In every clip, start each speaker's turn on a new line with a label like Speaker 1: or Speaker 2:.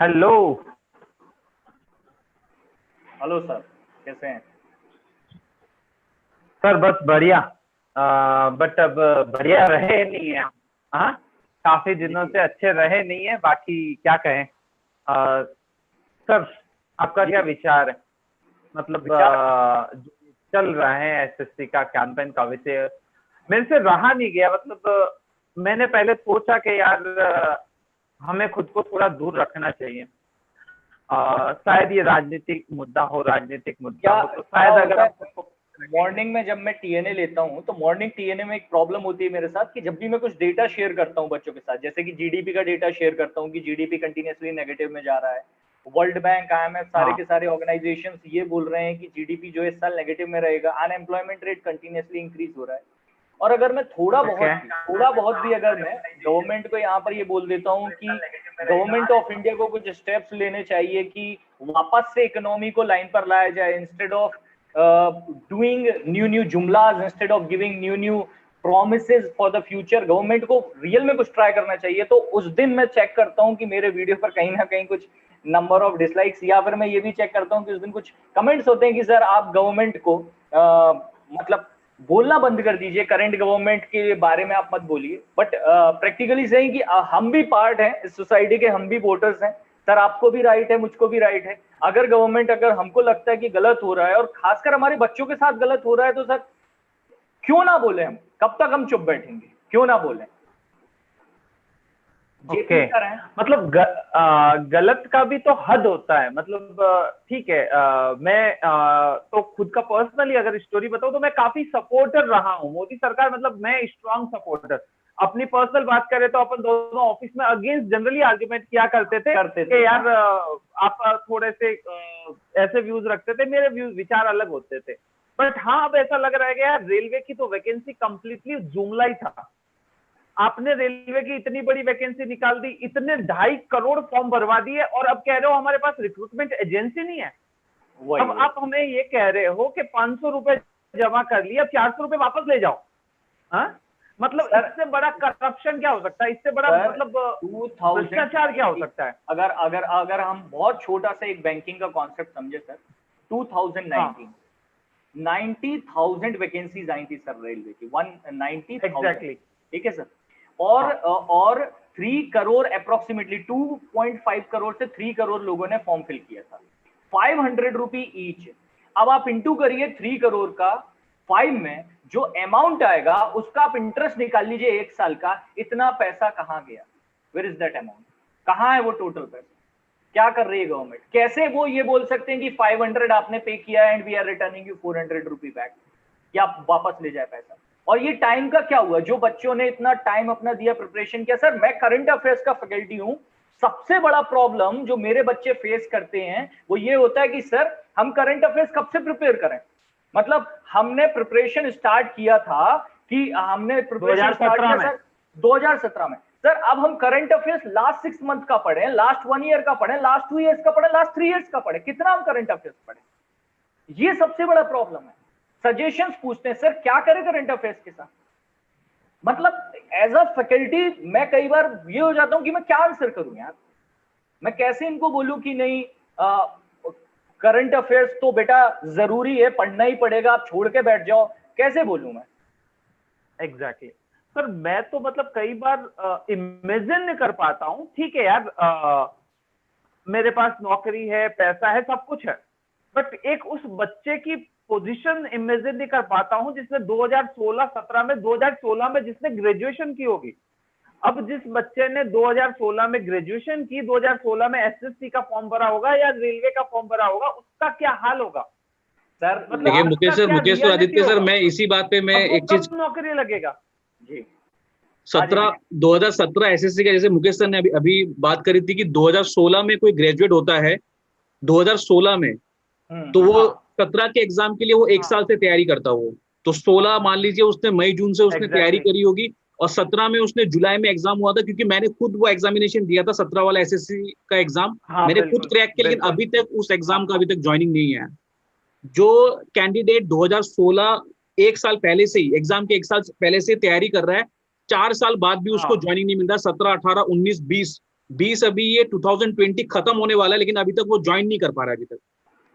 Speaker 1: Hello.
Speaker 2: Hello sir, कैसे हैं?
Speaker 1: Sir बस बढ़िया। बट अब बढ़िया रहे नहीं है। हाँ, काफी दिनों
Speaker 2: जी
Speaker 1: से अच्छे रहे नहीं है, बाकी क्या कहें। सर, आपका क्या
Speaker 2: जी।
Speaker 1: विचार है? मतलब
Speaker 2: विचार।
Speaker 1: जो चल रहा है एसएससी का कैंपेन का विषय मेरे से रहा नहीं गया। मतलब मैंने पहले सोचा कि यार हमें खुद को थोड़ा दूर रखना चाहिए। शायद ये राजनीतिक मुद्दा
Speaker 2: क्या
Speaker 1: हो तो
Speaker 2: क्या
Speaker 1: शायद अगर
Speaker 2: होता
Speaker 1: हम
Speaker 2: है,
Speaker 1: खुद को रखेंगे।
Speaker 2: मॉर्निंग में जब मैं टीएनए लेता हूँ तो मॉर्निंग टीएनए में एक प्रॉब्लम होती है मेरे साथ कि जब भी मैं कुछ डेटा शेयर करता हूँ बच्चों के साथ, जैसे कि जीडीपी का डेटा शेयर करता हूँ कि जीडीपी कंटिन्यूअसली नेगेटिव में जा रहा है। वर्ल्ड बैंक, आईएमएफ, सारे
Speaker 1: हाँ।
Speaker 2: के सारे ऑर्गेनाइजेशंस ये बोल रहे हैं कि जीडीपी जो है इस साल नेगेटिव में रहेगा, अनएम्प्लॉयमेंट रेट कंटिन्यूअसली इंक्रीज हो रहा है। और अगर मैं
Speaker 1: ओके।
Speaker 2: थोड़ा बहुत भी अगर मैं गवर्नमेंट को यहाँ पर ये बोल देता हूँ कि गवर्नमेंट ऑफ इंडिया को कुछ स्टेप्स लेने चाहिए कि वापस से इकोनॉमी को लाइन पर लाया जाए, instead of doing new new जुमलाज, instead of giving new new promises for the future, government को रियल में कुछ ट्राई करना चाहिए। तो उस दिन मैं चेक करता हूँ कि मेरे वीडियो पर कहीं ना कहीं कुछ नंबर ऑफ डिसलाइक्स, या फिर मैं ये भी चेक करता हूँ कि उस दिन कुछ कमेंट्स होते हैं कि सर आप गवर्नमेंट को मतलब बोलना बंद कर दीजिए, करंट गवर्नमेंट के बारे में आप मत बोलिए। बट प्रैक्टिकली सही कि हम भी पार्ट हैं इस सोसाइटी के, हम भी वोटर्स हैं। सर आपको भी राइट है, मुझको भी राइट है। अगर गवर्नमेंट, अगर हमको लगता है कि गलत हो रहा है और खासकर हमारे बच्चों के साथ गलत हो रहा है, तो सर क्यों ना बोले? हम कब तक हम चुप बैठेंगे? क्यों ना बोले? ये
Speaker 1: ओके।
Speaker 2: चीज कर रहे हैं।
Speaker 1: मतलब गलत का भी तो हद होता है। मतलब ठीक है। मैं तो खुद का पर्सनली अगर स्टोरी बताऊं तो मैं काफी सपोर्टर रहा हूं मोदी सरकार। मतलब मैं स्ट्रांग सपोर्टर। अपनी पर्सनल बात करें तो अपन दोनों ऑफिस में अगेंस्ट जनरली आर्ग्यूमेंट किया करते थे
Speaker 2: करते थे,
Speaker 1: कि
Speaker 2: हाँ।
Speaker 1: यार आप थोड़े से ऐसे व्यूज रखते थे, मेरे व्यूज विचार अलग होते थे। बट हाँ, अब ऐसा लग रहा है कि यार रेलवे की तो वैकेंसी कंप्लीटली जुमला ही था। आपने रेलवे की इतनी बड़ी वैकेंसी निकाल दी, इतने 2.5 करोड़ फॉर्म भरवा दिए, और अब कह रहे हो हमारे पास रिक्रूटमेंट एजेंसी नहीं है।
Speaker 2: वही
Speaker 1: अब
Speaker 2: वही।
Speaker 1: आप हमें ये कह रहे हो कि 500 रुपए जमा कर लिए, अब 400 रुपए वापस ले जाओ। हाँ, मतलब
Speaker 2: सर
Speaker 1: इससे बड़ा करप्शन क्या हो सकता है? इससे बड़ा
Speaker 2: सर
Speaker 1: मतलब
Speaker 2: 2020,
Speaker 1: भ्रष्टाचार क्या हो सकता है?
Speaker 2: अगर अगर अगर हम बहुत छोटा सा एक बैंकिंग का कॉन्सेप्ट समझे सर,
Speaker 1: हाँ,
Speaker 2: 2019 90,000 वैकेंसीज आई थी सर रेलवे की, 190,000।
Speaker 1: एग्जैक्टली।
Speaker 2: ठीक है सर। और
Speaker 1: हाँ,
Speaker 2: और 3 करोड़ अप्रोक्सीमेटली 2.5 करोड़ से 3 करोड़ लोगों ने फॉर्म फिल किया था, 500 रुपी ईच। अब आप इंटू करिए 3 करोड़ का 5 में, जो अमाउंट आएगा उसका आप इंटरेस्ट निकाल लीजिए 1 साल का। इतना पैसा कहाँ गया? Where is that amount? कहाँ है वो टोटल पैसा? क्या कर रही है गवर्नमेंट? कैसे वो ये बोल सकते हैं कि 500 आपने पे किया and we are returning you 400 rupee back, या वापस ले जाए पैसा? और ये टाइम का क्या हुआ? जो बच्चों ने इतना टाइम अपना दिया, प्रिपरेशन किया। सर मैं करंट अफेयर्स का फैकल्टी हूं। सबसे बड़ा प्रॉब्लम जो मेरे बच्चे फेस करते हैं वो ये होता है कि सर हम करंट अफेयर्स कब से प्रिपेयर करें? मतलब हमने प्रिपरेशन स्टार्ट किया था, कि हमने प्रिपरेशन स्टार्ट
Speaker 1: 2017
Speaker 2: किया
Speaker 1: में।
Speaker 2: सर 2017 में। सर अब हम करंट अफेयर्स लास्ट 6 मंथ का पढ़े, लास्ट 1 ईयर का पढ़े, लास्ट 2 ईयर्स का पढ़े, लास्ट 3 ईयर्स का पढ़े, कितना हम करंट अफेयर्स पढ़े? ये सबसे बड़ा प्रॉब्लम है। सजेशंस पूछते हैं, सर क्या करें करंट अफेयर्स के साथ? मतलब एज अ फैकल्टी मैं कई बार ये हो जाता हूं कि मैं क्या आंसर करूं यार। मैं कैसे इनको बोलूं कि नहीं, करंट अफेयर्स तो बेटा जरूरी है, पढ़ना ही पड़ेगा, आप छोड़ के बैठ जाओ? कैसे बोलूं मैं?
Speaker 1: एग्जैक्टली। सर मैं तो मतलब कई बार इमेजिन नहीं कर पाता हूँ। ठीक है यार, मेरे पास नौकरी है, पैसा है, सब कुछ है, बट एक उस बच्चे की पोजीशन इमेजिन नहीं कर पाता हूं जिसने 2016-17 में 2016 में जिसने ग्रेजुएशन की होगी। अब जिस बच्चे ने 2016 में ग्रेजुएशन की, 2016 में एसएससी का फॉर्म भरा होगा या रेलवे का फॉर्म भरा होगा, उसका क्या हाल होगा?
Speaker 2: सर
Speaker 1: मतलब
Speaker 3: देखिए
Speaker 1: उसका क्या
Speaker 3: मुकेश और
Speaker 1: रियलिटी
Speaker 3: आदित्य सर,
Speaker 1: होगा?
Speaker 3: मैं इसी बात पे मैं
Speaker 1: अब वो
Speaker 3: एक चीज
Speaker 1: कब नौकरी लगेगा?
Speaker 2: जी। हाँ जी, हाँ
Speaker 3: 17
Speaker 2: जी।
Speaker 3: 2017 एसएससी का, जैसे मुकेश सर ने अभी अभी बात करी थी कि 2016 में कोई ग्रेजुएट होता है 2016 में, तो वो
Speaker 1: हाँ,
Speaker 3: 17 के एग्जाम के लिए वो एक
Speaker 1: हाँ,
Speaker 3: साल से तैयारी करता हो। तो 16 मान लीजिए उसने मई जून से उसने तैयारी
Speaker 1: एग्जैक्टली।
Speaker 3: करी होगी, और 17 में उसने जुलाई में एग्जाम हुआ था, क्योंकि मैंने खुद वो एग्जामिनेशन दिया था 17 वाला एसएससी का एग्जाम।
Speaker 1: हाँ,
Speaker 3: मैंने खुद
Speaker 1: बिल्कुल
Speaker 3: क्रैक किया, लेकिन
Speaker 1: बिल्कुल।
Speaker 3: अभी तक उस
Speaker 1: हाँ,
Speaker 3: एग्जाम का अभी तक ज्वाइनिंग नहीं है। जो कैंडिडेट 2016 एक साल पहले से ही एग्जाम के एक साल पहले से तैयारी कर रहा है, 4 साल बाद भी उसको
Speaker 1: हाँ,
Speaker 3: ज्वाइनिंग नहीं मिल रहा, 17 18 19 20 20 अभी ये 2020 खत्म होने वाला है, लेकिन अभी तक वो ज्वाइन नहीं कर पा रहा है अभी तक।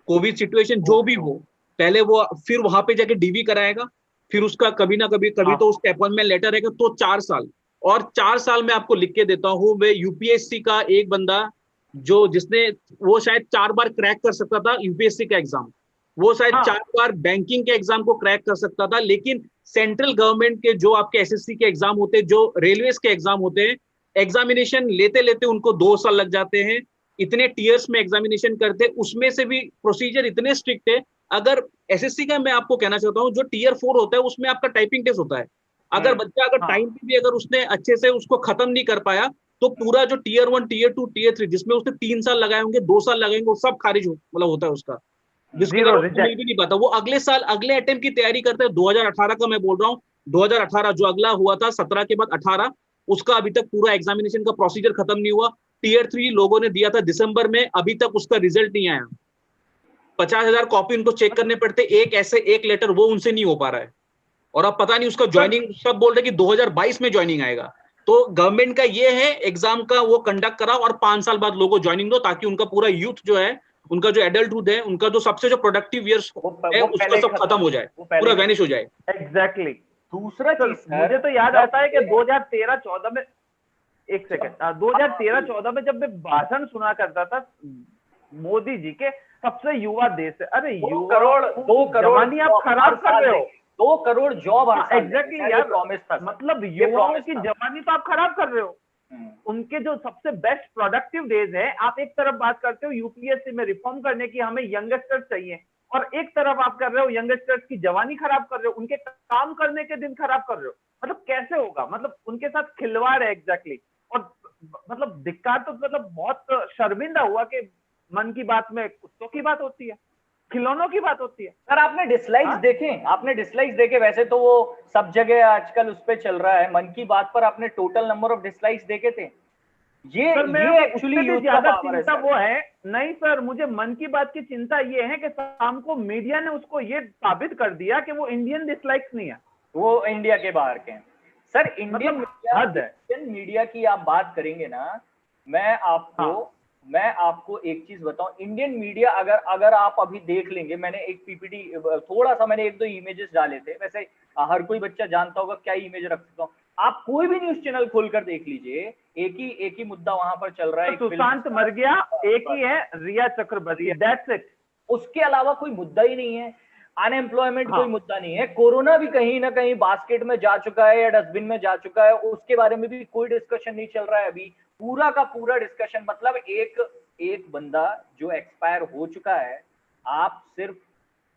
Speaker 3: कोविड सिचुएशन जो भी हो, पहले वो फिर वहां पे जाके डीवी कराएगा, फिर उसका कभी ना कभी तो उसका अपॉइंटमेंट लेटर रहेगा, तो 4 साल। और 4 साल में आपको लिख के देता हूँ, वे यूपीएससी का एक बंदा जो जिसने वो शायद 4 बार क्रैक कर सकता था यूपीएससी का एग्जाम, वो शायद 4 बार बैंकिंग के एग्जाम को क्रैक कर सकता था, लेकिन सेंट्रल गवर्नमेंट के जो आपके एसएससी के एग्जाम होते हैं, जो रेलवेज के एग्जाम होते हैं, एग्जामिनेशन लेते लेते उनको 2 साल लग जाते हैं। इतने टीयर्स में एग्जामिनेशन करते, उसमें से भी प्रोसीजर इतने स्ट्रिक्ट है। अगर एसएससी का मैं आपको कहना चाहता हूँ, जो टीयर 4 होता है उसमें आपका टाइपिंग टेस्ट होता है। अगर बच्चा अगर टाइम पे भी अगर उसने अच्छे से उसको खत्म नहीं कर पाया, तो पूरा जो टीयर 1, टीयर 2, टीयर 3 जिसमें उसने 3 साल लगाए होंगे, 2 साल लगाएंगे, वो सब खारिज मतलब होता है उसका, जिसके मिल भी नहीं पाता। वो अगले साल अगले अटेम्प्ट की तैयारी करते हैं। 2018 का मैं बोल रहा हूँ, 2018 जो अगला हुआ था, 17 के बाद 18, उसका अभी तक पूरा एग्जामिनेशन का प्रोसीजर खत्म नहीं हुआ। टीयर 3 लोगों ने दिया था दिसंबर में, अभी तक उसका रिजल्ट नहीं आया। 50,000 कॉपी उनको चेक करने पड़ते, एक लेटर वो उनसे नहीं हो पा रहा है। और अब पता नहीं उसका ज्वाइनिंग, सब बोल रहे कि 2022 में ज्वाइनिंग आएगा। तो गवर्नमेंट का ये है, एग्जाम का वो कंडक्ट करा और 5 साल बाद लोगों को ज्वाइनिंग दो, ताकि उनका पूरा यूथ जो है, उनका जो एडल्टहुड है, उनका जो सबसे जो प्रोडक्टिव ईयर्स है, उसका सब खत्म हो जाए, पूरा वैनिश हो जाए।
Speaker 1: एग्जैक्टली।
Speaker 2: दूसरा चीज
Speaker 1: मुझे तो याद आता है कि 2013-14 में, एक सेकंड, 2013-14 में जब मैं भाषण सुना करता था मोदी जी के, सबसे युवा देश है, अरे
Speaker 2: 2 करोड़
Speaker 1: आप खराब कर रहे हो।
Speaker 2: 2 करोड़ जॉब
Speaker 1: एग्जैक्टली यार,
Speaker 2: प्रॉमिस था,
Speaker 1: मतलब युवाओं की जवानी तो आप खराब कर रहे हो। उनके जो सबसे बेस्ट प्रोडक्टिव डेज है, आप एक तरफ बात करते हो यूपीएससी में रिफॉर्म करने की, हमें यंगस्टर्स चाहिए, और एक तरफ आप कर रहे हो यंगस्टर्स की जवानी खराब कर रहे हो, उनके काम करने के दिन खराब कर रहे हो। मतलब कैसे होगा, मतलब उनके साथ खिलवाड़ है। एग्जैक्टली। और मतलब धिक्कार तो, मतलब बहुत शर्मिंदा हुआ कि मन की बात में कुत्तों की बात होती है, खिलौनों की बात होती है।
Speaker 2: सर आपने डिसलाइक्स देखे, आपने डिसलाइक्स देखे, वैसे तो वो सब जगह आजकल उस पे चल रहा है। मन की बात पर आपने टोटल नंबर ऑफ डिसलाइक्स देखे थे? ये एक्चुअली
Speaker 1: ज्यादा चिंता वो है नहीं सर, मुझे मन की बात की चिंता ये है कि शाम को मीडिया ने उसको ये साबित कर दिया कि वो इंडियन डिसलाइक्स नहीं है,
Speaker 2: वो इंडिया के बाहर के हैं। सर इंडियन मीडिया की आप बात करेंगे ना, मैं आपको एक चीज बताऊं, इंडियन मीडिया अगर आप अभी देख लेंगे, मैंने एक पीपीटी थोड़ा सा, मैंने 1-2 इमेजेस डाले थे, वैसे हर कोई बच्चा जानता होगा क्या इमेज रख सकता हूँ। आप कोई भी न्यूज चैनल खोलकर देख लीजिए, एक ही मुद्दा वहां पर चल रहा है,
Speaker 1: तो सुशांत मर गया, एक ही है, रिया चक्रवर्ती, दैट्स इट।
Speaker 2: उसके अलावा कोई मुद्दा ही नहीं है। अनएम्प्लॉयमेंट कोई मुद्दा नहीं है। कोरोना भी कहीं ना कहीं बास्केट में जा चुका है या डस्टबिन में जा चुका है, उसके बारे में भी कोई डिस्कशन नहीं चल रहा है अभी। पूरा का पूरा डिस्कशन, मतलब एक बंदा जो एक्सपायर हो चुका है, आप सिर्फ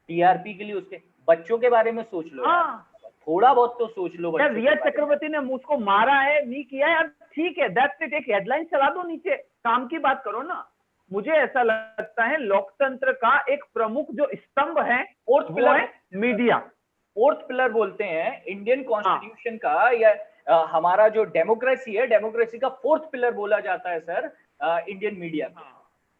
Speaker 2: टीआरपी के लिए उसके बच्चों के बारे में सोच लो। थोड़ा बहुत तो सोच लो।
Speaker 1: रिया चक्रवर्ती ने मुझको मारा है, नहीं किया है, ठीक है, दैट्स इट, एक हेडलाइन चला दो नीचे, काम की बात करो ना। मुझे ऐसा लगता है लोकतंत्र का एक प्रमुख जो स्तंभ है, फोर्थ पिलर है मीडिया।
Speaker 2: फोर्थ पिलर बोलते हैं इंडियन कॉन्स्टिट्यूशन का, या हमारा जो डेमोक्रेसी है, डेमोक्रेसी का फोर्थ पिलर बोला जाता है सर इंडियन मीडिया।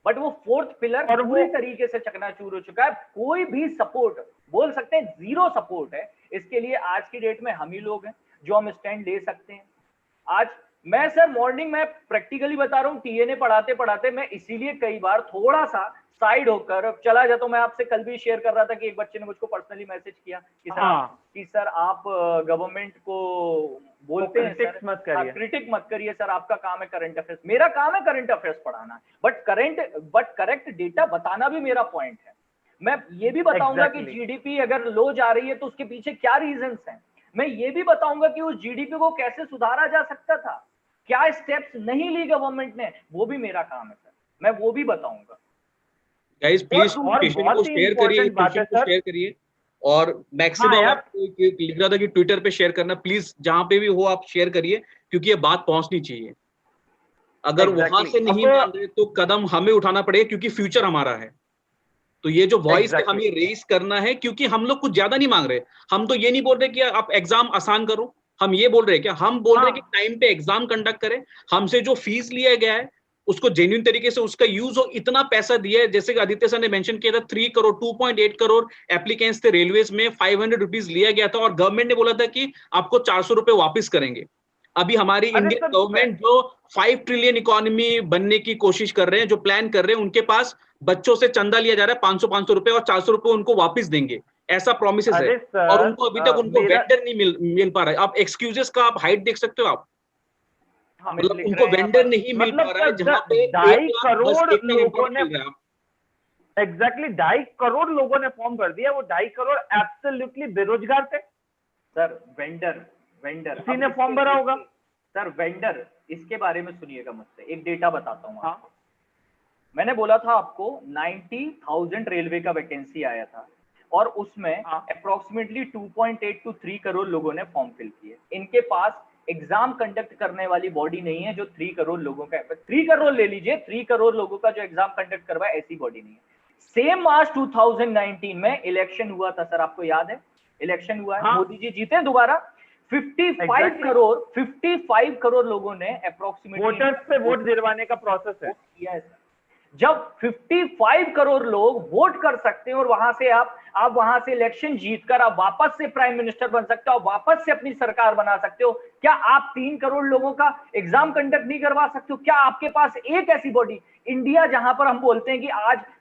Speaker 2: बट वो फोर्थ पिलर पूरी तरीके से चकनाचूर हो चुका है। कोई भी सपोर्ट, बोल सकते हैं जीरो सपोर्ट है इसके लिए। आज की डेट में हम ही लोग हैं जो हम स्टैंड ले सकते हैं। आज मैं सर मॉर्निंग में प्रैक्टिकली बता रहा हूँ, टीएनए पढ़ाते पढ़ाते मैं इसीलिए कई बार थोड़ा सा साइड होकर चला जाता हूँ। मैं आपसे कल भी शेयर कर रहा था कि एक बच्चे ने मुझको पर्सनली मैसेज किया कि सर आप गवर्नमेंट को बोलते हैं सर, क्रिटिक मत करिए सर, आपका काम है करंट अफेयर्स। मेरा काम है करंट अफेयर्स पढ़ाना, बट करेक्ट डेटा बताना भी मेरा पॉइंट है। मैं ये भी बताऊंगा कि जीडीपी अगर लो जा रही है तो उसके पीछे क्या रीजंस हैं। मैं ये भी बताऊंगा कि उस जीडीपी को कैसे सुधारा जा सकता था, क्या स्टेप्स नहीं ली गवर्नमेंट ने, वो भी मेरा काम है सर, मैं वो भी बताऊंगा।
Speaker 3: गाइस प्लीज पेशेंट को शेयर करिए, और मैक्सिमम आपको लिख रहा था कि ट्विटर पे शेयर करना, प्लीज जहां पे भी हो आप शेयर करिए, क्योंकि ये बात पहुंचनी चाहिए। अगर वहां से नहीं मान रहे तो कदम हमें उठाना पड़ेगा, क्योंकि फ्यूचर हमारा है। तो ये जो वॉइस है हमें रेस करना है, क्योंकि हम लोग कुछ ज्यादा नहीं मांग रहे। हम तो ये नहीं बोल रहे कि आप एग्जाम आसान करो, हम ये बोल रहे हैं क्या, हम बोल रहे हैं कि टाइम पे एग्जाम कंडक्ट करें, हमसे जो फीस लिया गया है उसको जेन्युइन तरीके से उसका यूज हो। इतना पैसा दिया है, जैसे कि आदित्य सर ने मेंशन किया था, 3 करोड़ 2.8 करोड़ एप्लीकेंट्स थे रेलवेज में, 500 रुपीज लिया गया था, और गवर्नमेंट ने बोला था कि आपको 400 रुपए वापस करेंगे। अभी हमारी इंडियन गवर्नमेंट जो 5 ट्रिलियन इकोनॉमी बनने की कोशिश कर रहे हैं, जो प्लान कर रहे हैं, उनके पास बच्चों से चंदा लिया जा रहा है 500 रुपए, और 400 रुपए उनको वापस देंगे, ऐसा प्रोमिस है। और उनको अभी तक उनको वेंडर नहीं मिल पा रहा है। आप एक्सक्यूजेस का आप हाइट देख सकते हो आप, मतलब उनको वेंडर नहीं मिल पा रहा है जहां पे
Speaker 1: 2.5 करोड़ लोगों ने
Speaker 3: एग्जैक्टली
Speaker 1: 2.5 करोड़ लोगों ने फॉर्म भर दिया। वो 2.5 करोड़ एब्सोल्युटली बेरोजगार थे।
Speaker 2: सर वेंडर
Speaker 1: किसी ने फॉर्म भरा होगा।
Speaker 2: सर वेंडर, इसके बारे में सुनिएगा मुझसे, एक डेटा बताता हूँ।
Speaker 1: हाँ,
Speaker 2: मैंने बोला था आपको 90,000 रेलवे का वैकेंसी आया था, और उसमें अप्रोक्सीमेटली 2.8 to 3 करोड़ लोगों ने फॉर्म फिल किए। इनके पास एग्जाम कंडक्ट करने वाली बॉडी नहीं है जो 3 करोड़ लोगों का, 3 करोड़ ले लीजिए, 3 करोड़ लोगों का जो एग्जाम कंडक्ट करवाए, ऐसी बॉडी नहीं है। सेम मार्च 2019 में इलेक्शन हुआ था सर, आपको याद है? इलेक्शन हुआ है,
Speaker 1: हाँ,
Speaker 2: मोदी जी जीते दोबारा। 55 करोड़ लोगों ने अप्रोक्सीमेटली
Speaker 1: वोटर्स पे वोट दिलवाने का प्रोसेस है
Speaker 2: किया है। जब 55 करोड़ लोग वोट कर सकते हैं, और वहां से आप वहां से इलेक्शन जीतकर आप वापस से प्राइम मिनिस्टर बन सकते हो, वापस से अपनी सरकार बना सकते हो, क्या आप 3 करोड़ लोगों का एग्जाम कंडक्ट नहीं करवा सकते हो? क्या आपके पास एक ऐसी बॉडी, इंडिया जहां पर हम बोलते हैं कि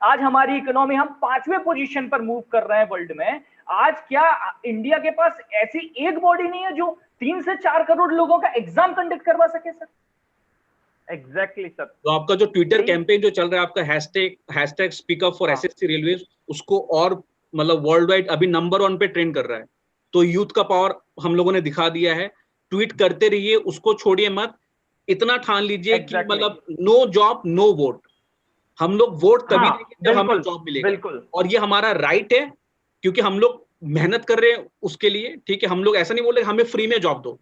Speaker 2: आज हमारी इकोनॉमी, हम 5वें पोजीशन पर मूव कर रहे हैं वर्ल्ड में, आज क्या इंडिया के पास ऐसी एक बॉडी नहीं है जो 3 से 4 करोड़ लोगों का एग्जाम कंडक्ट करवा सके सर?
Speaker 1: Exactly sir.
Speaker 3: तो आपका जो ट्विटर कैंपेन जो चल रहा है, आपका hashtag speak up for SSC railway, उसको और मतलब वर्ल्ड वाइड अभी नंबर 1 पे ट्रेंड कर रहा है। तो यूथ का पावर हम लोगों ने दिखा दिया है। ट्वीट करते रहिए, उसको छोड़िए मत। इतना ठान लीजिए कि मतलब नो जॉब नो वोट। हम लोग वोट तभी देंगे जब हमें जॉब मिलेगा, और ये हमारा राइट है, क्योंकि हम लोग मेहनत कर रहे हैं उसके लिए। ठीक है, हम लोग ऐसा नहीं बोल रहे हमें फ्री में जॉब दो,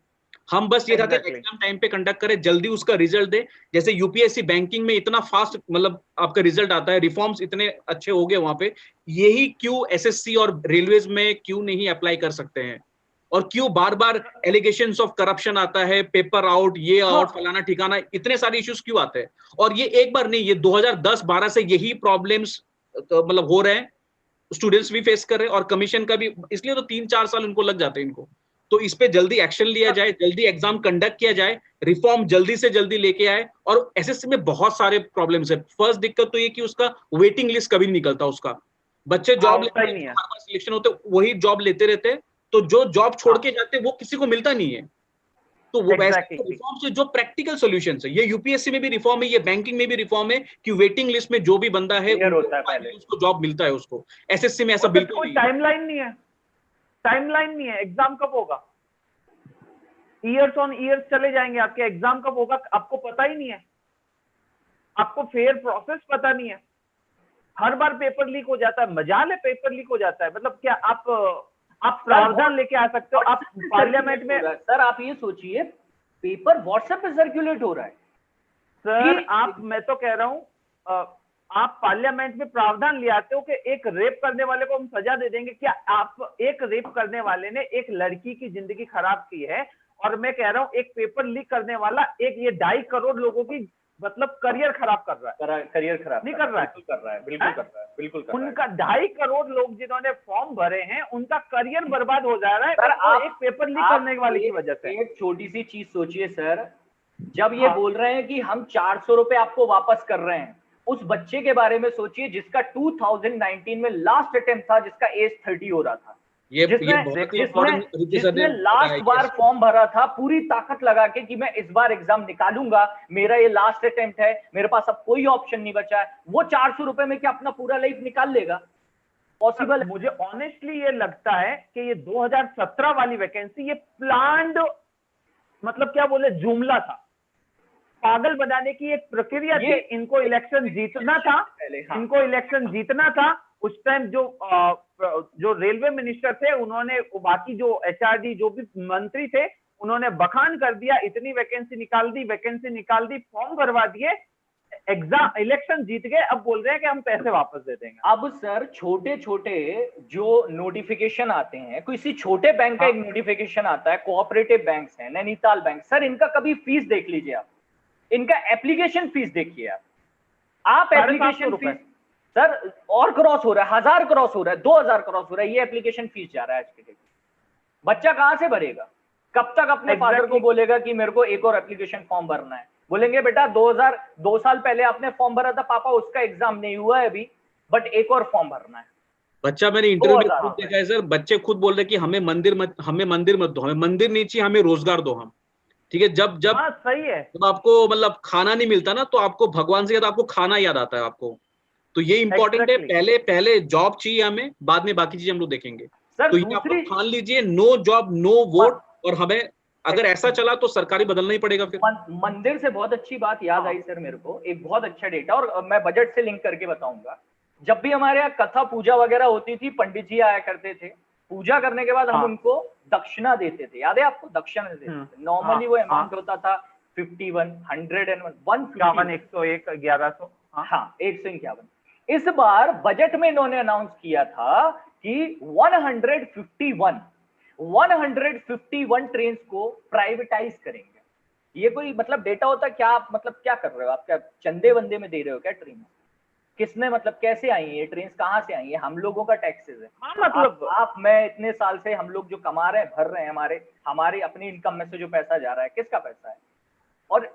Speaker 3: हम बस ये चाहते हैं एग्जाम टाइम पे कंडक्ट करें, जल्दी उसका रिजल्ट दे। जैसे यूपीएससी बैंकिंग में इतना फास्ट मतलब आपका रिजल्ट आता है, रिफॉर्म्स इतने अच्छे हो गए वहां पे, यही क्यों एसएससी और रेलवेज में क्यों नहीं अप्लाई कर सकते हैं? और क्यों बार बार एलिगेशंस ऑफ करप्शन आता है, पेपर आउट, ये आउट, फलाना ठिकाना, इतने सारे इश्यूज क्यों आते हैं? और ये एक बार नहीं, ये 2010-12 से यही प्रॉब्लम्स मतलब हो रहे हैं, स्टूडेंट्स भी फेस कर रहे हैं, और कमीशन का भी, इसलिए तो 3-4 साल उनको लग जाते हैं इनको। तो इस पे जल्दी एक्शन लिया जाए, जल्दी एग्जाम कंडक्ट किया जाए, रिफॉर्म जल्दी से जल्दी लेके आए। और एसएससी में बहुत सारे प्रॉब्लम्स है। फर्स्ट दिक्कत तो ये कि उसका वेटिंग लिस्ट कभी नहीं निकलता उसका। बच्चे जॉब लेते हैं, हर बार सिलेक्शन होते वही जॉब लेते रहते हैं, तो जो जॉब छोड़ के जाते हैं वो किसी को मिलता नहीं है। तो वो वैसे रिफॉर्म से जो प्रैक्टिकल सॉल्यूशन है, ये यूपीएससी में भी रिफॉर्म है, ये बैंकिंग में भी रिफॉर्म है कि वेटिंग लिस्ट में जो भी बंदा है उसको जॉब मिलता है उसको। एसएससी में ऐसा बिल्कुल
Speaker 1: कोई टाइमलाइन नहीं है, टाइमलाइन नहीं है। एग्जाम कब होगा? ईयर्स ऑन ईयर्स चले जाएंगे आपके, एग्जाम कब होगा आपको पता ही नहीं है। आपको फेयर प्रोसेस पता नहीं है। हर बार पेपर लीक हो जाता है। मजाल है पेपर लीक हो जाता है, मतलब क्या आप प्रावधान लेके आ सकते हो? आप पार्लियामेंट में
Speaker 2: सर आप ये सोचिए, पेपर व्हाट्सएप पे सर्कुलेट हो रहा है
Speaker 1: सर। मैं तो कह रहा हूं, आप पार्लियामेंट में प्रावधान ले आते हो कि एक रेप करने वाले को हम सजा दे देंगे। क्या आप, एक रेप करने वाले ने एक लड़की की जिंदगी खराब की है, और मैं कह रहा हूं एक पेपर लीक करने वाला ये 2.5 करोड़ लोगों की मतलब करियर खराब कर रहा है।
Speaker 2: करियर खराब
Speaker 1: नहीं कर रहा है,
Speaker 2: बिल्कुल कर रहा है, बिल्कुल कर रहा है, बिल्कुल कर रहा है।
Speaker 1: उनका 2.5 करोड़ लोग जिन्होंने फॉर्म भरे हैं, उनका करियर बर्बाद हो जा रहा है
Speaker 2: सर। आप
Speaker 1: एक पेपर लीक करने वाले की वजह से।
Speaker 2: एक छोटी सी चीज सोचिए सर, जब ये बोल रहे हैं कि हम 400 रुपए आपको वापस कर रहे हैं, उस बच्चे के बारे में सोचिए जिसका 2019 में लास्ट अटेम्प्ट था, जिसका एज 30 हो रहा था, जिसने लास्ट बार फॉर्म भरा था पूरी ताकत लगा के कि मैं इस बार एग्जाम निकालूंगा, मेरा ये लास्ट अटेम्प्ट है, मेरे पास अब कोई ऑप्शन नहीं बचा है। वो 400 रुपए में क्या अपना पूरा लाइफ निकाल लेगा? पॉसिबल?
Speaker 1: मुझे ऑनेस्टली ये लगता है कि ये 2017 वाली वैकेंसी ये प्लान्ड, मतलब क्या बोले, जुमला था, पागल बनाने की एक प्रक्रिया थी। इनको इलेक्शन जीतना था, इनको इलेक्शन जीतना था। उस टाइम जो रेलवे मिनिस्टर थे, उन्होंने बाकी जो एचआरडी जो भी मंत्री थे, उन्होंने बखान कर दिया, इतनी वैकेंसी निकाल दी, फॉर्म भरवा दिए, एग्जाम इलेक्शन जीत गए। अब बोल रहे हैं कि हम पैसे वापस दे देंगे।
Speaker 2: अब सर छोटे छोटे जो नोटिफिकेशन आते हैं, किसी छोटे बैंक का एक नोटिफिकेशन आता है, कोऑपरेटिव बैंक्स हैं, नैनीताल बैंक, सर इनका कभी फीस देख लीजिए आप, इनका एप्लीकेशन फीस देखिए आप एप्लीकेशन फीस सर और क्रॉस हो रहा है, 1000 क्रॉस हो रहा है, 2000 क्रॉस हो रहा है, ये एप्लीकेशन फीस जा रहा है आज के डेट। बच्चा कहां से भरेगा? कब तक अपने फादर को बोलेगा कि मेरे को एक और एप्लीकेशन फॉर्म भरना है? बोलेंगे बेटा 2 साल पहले आपने फॉर्म भरा था पापा, उसका एग्जाम नहीं हुआ है अभी, बट एक और फॉर्म भरना है।
Speaker 3: बच्चा, मैंने इंटरव्यू में खुद देखा है सर, बच्चे खुद बोल रहे कि हमें मंदिर मत दो, हमें मंदिर नहीं चाहिए, हमें रोजगार दो हम। ठीक है, जब
Speaker 1: सही है,
Speaker 3: जब आपको मतलब खाना नहीं मिलता ना, तो आपको भगवान से ज्यादा आपको खाना याद आता है आपको। तो ये इंपॉर्टेंट है, पहले जॉब चाहिए हमें, बाद में बाकी चीजें हम लोग देखेंगे। तो ये आप लोग ठान लीजिए, नो जॉब नो वोट। और हमें अगर ऐसा चला तो सरकारी बदलना ही पड़ेगा फिर।
Speaker 2: मंदिर से बहुत अच्छी बात याद आई सर मेरे को, एक बहुत अच्छा डेटा, और मैं बजट से लिंक करके बताऊंगा। जब भी हमारे यहाँ कथा पूजा वगैरह होती थी, पंडित जी आया करते थे, पूजा करने के बाद हम उनको दक्षिणा देते थे, याद है आपको? दक्षिणा देते थे। नॉर्मली वो अमाउंट होता था 51, 101,
Speaker 1: 101, 1100,
Speaker 2: हाँ 151। इस बार बजट में इन्होंने अनाउंस किया था कि 151 ट्रेन को प्राइवेटाइज करेंगे। ये कोई मतलब डेटा होता क्या? आप मतलब क्या कर रहे हो? आप क्या चंदे वंदे में दे रहे हो क्या ट्रेन? किसने मतलब कैसे आई है ये ट्रेन? कहाँ से आई है? हम लोगों का टैक्सेस है।
Speaker 1: मतलब
Speaker 2: आप मैं इतने साल से हम लोग जो कमा रहे हैं, भर रहे हैं, हमारी अपनी इनकम में से जो पैसा जा रहा है, किसका पैसा है? और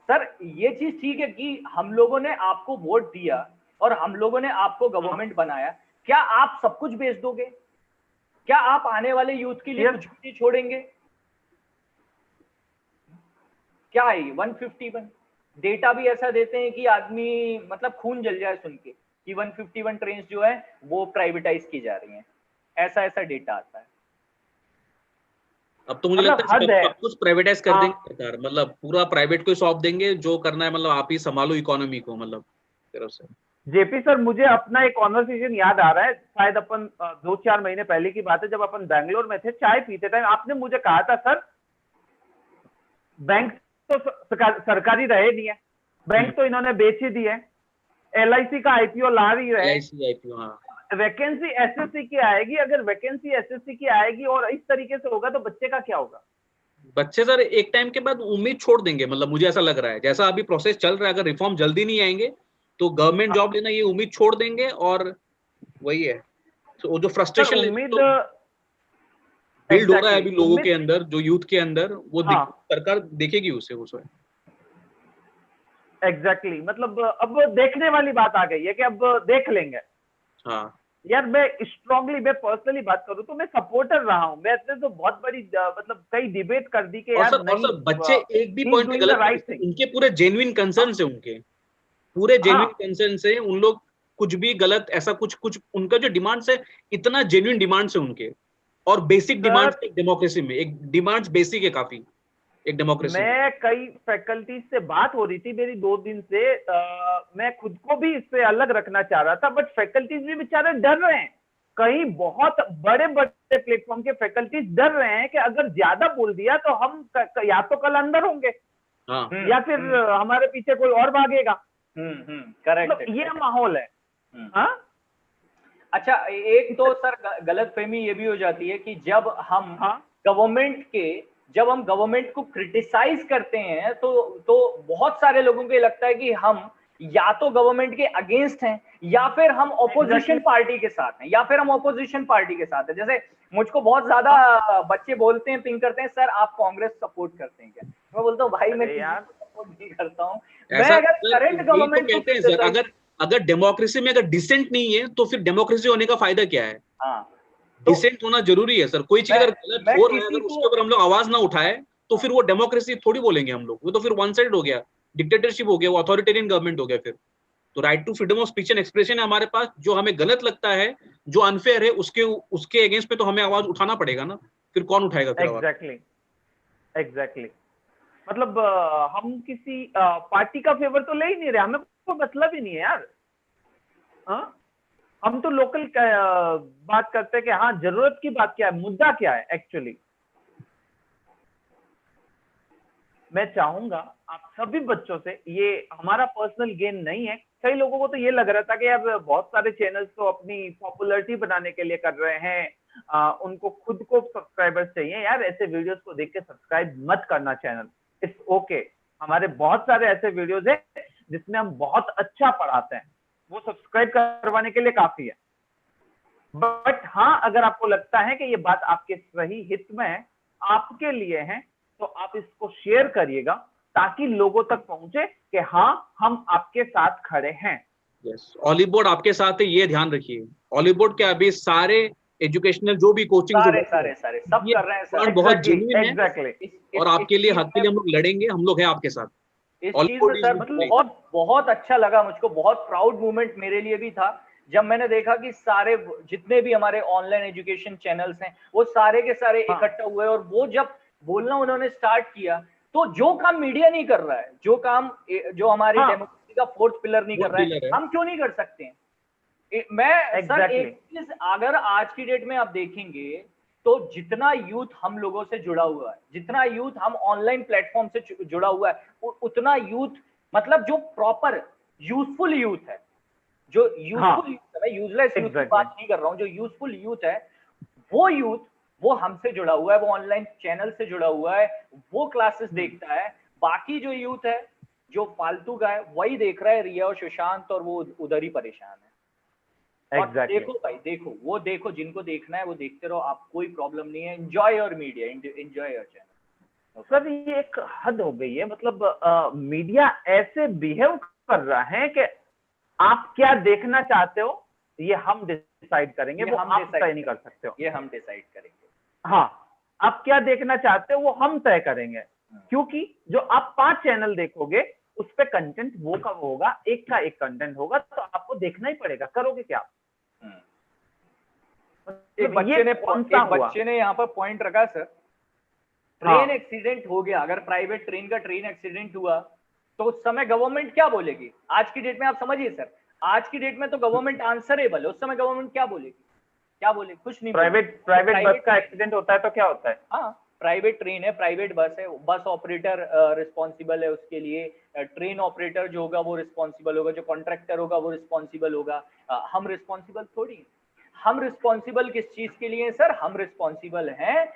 Speaker 2: सर ये चीज ठीक है कि हम लोगों ने आपको वोट दिया और हम लोगों ने आपको गवर्नमेंट बनाया, क्या आप सब कुछ बेच दोगे? क्या आप आने वाले यूथ के लिए कुछ भी छोड़ेंगे? क्या है 151? डेटा भी ऐसा देते हैं कि आदमी मतलब खून जल जाए सुन के कि 151 ट्रेन जो है वो प्राइवेटाइज की जा रही हैं। ऐसा डेटा आता है।
Speaker 3: अब तो मुझे लगता है सब कुछ प्राइवेटाइज कर देंगे सरकार, मतलब पूरा प्राइवेट को सौंप देंगे, जो करना है मतलब आप ही संभालो इकोनॉमी को, मतलब तरफ से।
Speaker 1: जेपी सर, मुझे अपना एक कॉन्वर्सेशन याद आ रहा है, शायद अपन 2-4 महीने पहले की बात है, जब अपन बैंगलोर में थे, चाय पीते टाइम आपने मुझे कहा था, सर बैंक तो सरकारी रहे नहीं है, बैंक तो इन्होंने बेच ही दी है, LIC का IPO ला रही है, वैकेंसी SSC की आएगी, अगर वैकेंसी SSC की आएगी और इस तरीके से होगा तो बच्चे का क्या होगा?
Speaker 3: बच्चे सर एक टाइम के बाद उम्मीद छोड़ देंगे, मतलब मुझे ऐसा लग रहा है, जैसा अभी प्रोसेस चल रहा है, अगर रिफॉर्म जल्दी नहीं आएंगे तो गवर्नमेंट जॉब लेना ये उम्मीद छोड़ देंगे, और वही है तो जो फ्रस्ट्रेशन बिल्ड हो रहा है अभी लोगों के अंदर, जो यूथ के अंदर, वो सरकार देखेगी उसे।
Speaker 1: एग्जैक्टली, मतलब अब देखने वाली बात आ गई है कि अब देख लेंगे। यार मैं स्ट्रांगली, मैं पर्सनली बात करूं तो मैं सपोर्टर रहा हूं, मैं तो बहुत बड़ी मतलब कई डिबेट कर दी कि यार नहीं,
Speaker 3: बच्चे एक भी पॉइंट पे गलत नहीं, उनके पूरे जेन्युइन कंसर्न से, उनके पूरे जेन्युइन कंसर्न से उन लोग कुछ भी गलत ऐसा कुछ उनका जो डिमांड्स है, इतना जेन्युइन डिमांड्स है उनके, और बेसिक डिमांड्स डेमोक्रेसी में, एक डिमांड्स बेसिक है काफी एक डेमोक्रेसी।
Speaker 1: मैं कई फैकल्टी से बात हो रही थी मेरी 2 दिन से, मैं खुद को भी इससे अलग रखना चाह रहा था, बट फैकल्टीज भी बेचारे डर रहे हैं, कहीं बहुत बड़े बड़े प्लेटफॉर्म के फैकल्टीज डर रहे हैं कि अगर ज्यादा बोल दिया तो हम या तो कल अंदर होंगे या फिर हमारे पीछे कोई और भागेगा।
Speaker 2: करेक्ट,
Speaker 1: ये माहौल है।
Speaker 2: अच्छा, एक तो सर गलतफहमी ये भी हो जाती है कि जब हम गवर्नमेंट को क्रिटिसाइज करते हैं तो बहुत सारे लोगों को लगता है कि हम या तो गवर्नमेंट के अगेंस्ट हैं या फिर हम ऑपोजिशन पार्टी के साथ हैं, जैसे मुझको बहुत ज्यादा बच्चे बोलते हैं, पिंग करते हैं, सर आप कांग्रेस सपोर्ट करते हैं क्या? मैं बोलता हूँ भाई मैं सपोर्ट नहीं करता हूँ, मैं अगर करंट गवर्नमेंट को कहते हैं
Speaker 3: अगर डेमोक्रेसी में अगर डिसेंट नहीं है तो फिर डेमोक्रेसी होने का फायदा क्या है? डिसेंट होना जरूरी है सर, कोई चीज अगर गलत हो रहा है, अगर उसके ऊपर हम लोग आवाज ना उठाए तो फिर वो डेमोक्रेसी थोड़ी बोलेंगे हम लोग, वो तो फिर वन साइड हो गया, डिक्टेटरशिप हो गया, वो अथॉरिटेरियन गवर्नमेंट हो गया फिर। तो right to freedom of speech and expression है हमारे पास, जो हमें गलत लगता है, जो अनफेयर है, उसके अगेंस्ट पे तो हमें आवाज उठाना पड़ेगा ना, फिर कौन उठाएगा फिर आवाज?
Speaker 1: एग्जैक्टली, मतलब हम किसी पार्टी का फेवर तो ले ही नहीं रहे, हमें कोई मतलब ही नहीं है यार। हम तो लोकल बात करते हैं कि हाँ जरूरत की बात क्या है, मुद्दा क्या है एक्चुअली। मैं चाहूंगा आप सभी बच्चों से, ये हमारा पर्सनल गेन नहीं है, कई लोगों को तो ये लग रहा था कि यार बहुत सारे चैनल्स तो अपनी पॉपुलैरिटी बनाने के लिए कर रहे हैं, उनको खुद को सब्सक्राइबर्स चाहिए, यार ऐसे वीडियोस को देख के सब्सक्राइब मत करना चैनल, इट्स ओके। हमारे बहुत सारे ऐसे वीडियोस हैं जिसमें हम बहुत अच्छा पढ़ाते हैं, वो सब्सक्राइब करवाने के लिए काफी है। बट हाँ, अगर आपको लगता है कि ये बात आपके सही हित में है, आपके लिए हैं, तो आप इसको शेयर करिएगा ताकि लोगों तक पहुंचे कि हाँ हम आपके साथ खड़े हैं।
Speaker 3: यस, ऑलिव बोर्ड आपके साथ है, ये ध्यान रखिए। ऑलिव बोर्ड क्या, अभी सारे एजुकेशनल जो भी कोचिंग
Speaker 2: सारे सब कर रहे हैं सर,
Speaker 3: बहुत जेन्युइन है
Speaker 1: एग्जैक्टली।
Speaker 3: और आपके लिए, हक के लिए हम लोग लड़ेंगे, हम लोग हैं आपके साथ।
Speaker 2: इस चीज में सर मतलब बहुत अच्छा लगा मुझको, बहुत प्राउड मोमेंट मेरे लिए भी था जब मैंने देखा कि सारे जितने भी हमारे ऑनलाइन एजुकेशन चैनल्स हैं वो सारे के सारे इकट्ठा हुए, और वो जब बोलना उन्होंने स्टार्ट किया, तो जो काम मीडिया नहीं कर रहा है, जो काम जो हमारी डेमोक्रेसी का फोर्थ पिलर नहीं कर रहा है, हम क्यों नहीं कर सकते हैं? मैं सर एक चीज, अगर आज की डेट में आप देखेंगे तो जितना यूथ हम लोगों से जुड़ा हुआ है, जितना यूथ हम ऑनलाइन प्लेटफॉर्म से जुड़ा हुआ है, उतना यूथ मतलब जो प्रॉपर यूजफुल यूथ है, जो यूजफुल यूथ है, यूजलेस यूथ की बात नहीं कर रहा हूं, जो यूजफुल यूथ है, वो यूथ वो हमसे जुड़ा हुआ है, वो ऑनलाइन चैनल से जुड़ा हुआ है, वो क्लासेस देखता है। बाकी जो यूथ है जो फालतू का है वही देख रहा है रिया और सुशांत, और वो उधर ही परेशान है।
Speaker 1: Exactly.
Speaker 2: देखो भाई, देखो वो देखो, जिनको देखना है वो देखते रहो, आप कोई प्रॉब्लम नहीं है। Enjoy your media, enjoy your channel.
Speaker 1: Sir ये एक हद हो गई है, मतलब मीडिया ऐसे बिहेव कर रहा है कि आप क्या देखना चाहते हो ये हम डिसाइड करेंगे, वो आप तय नहीं कर सकते हो।
Speaker 2: ये हम डिसाइड करेंगे।
Speaker 1: हाँ, आप क्या देखना चाहते हो वो हम तय करेंगे, क्योंकि जो आप 5 चैनल देखोगे उस पे कंटेंट वो का वो होगा, एक का एक कंटेंट होगा, तो आपको देखना ही पड़ेगा। करोगे क्या?
Speaker 2: एक बच्चे ने यहाँ पर पॉइंट रखा सर, ट्रेन एक्सीडेंट हो गया, अगर प्राइवेट ट्रेन का ट्रेन एक्सीडेंट हुआ तो उस समय गवर्नमेंट क्या बोलेगी? आज की डेट में आप समझिए सर, आज की डेट में तो गवर्नमेंट आंसरेबल है, उस समय गवर्नमेंट क्या बोलेगी? क्या बोले? कुछ नहीं।
Speaker 1: प्राइवेट बस का एक्सीडेंट होता है तो क्या होता है?
Speaker 2: हाँ, प्राइवेट ट्रेन है, प्राइवेट बस है, बस ऑपरेटर रिस्पॉन्सिबल है उसके लिए, ट्रेन ऑपरेटर जो होगा वो रिस्पॉन्सिबल होगा, जो कॉन्ट्रैक्टर होगा वो रिस्पॉन्सिबल होगा। हम रिस्पॉन्सिबल थोड़ी। हम रिस्पॉन्सिबल किस चीज के लिए सर? हम रिस्पॉन्सिबल हैं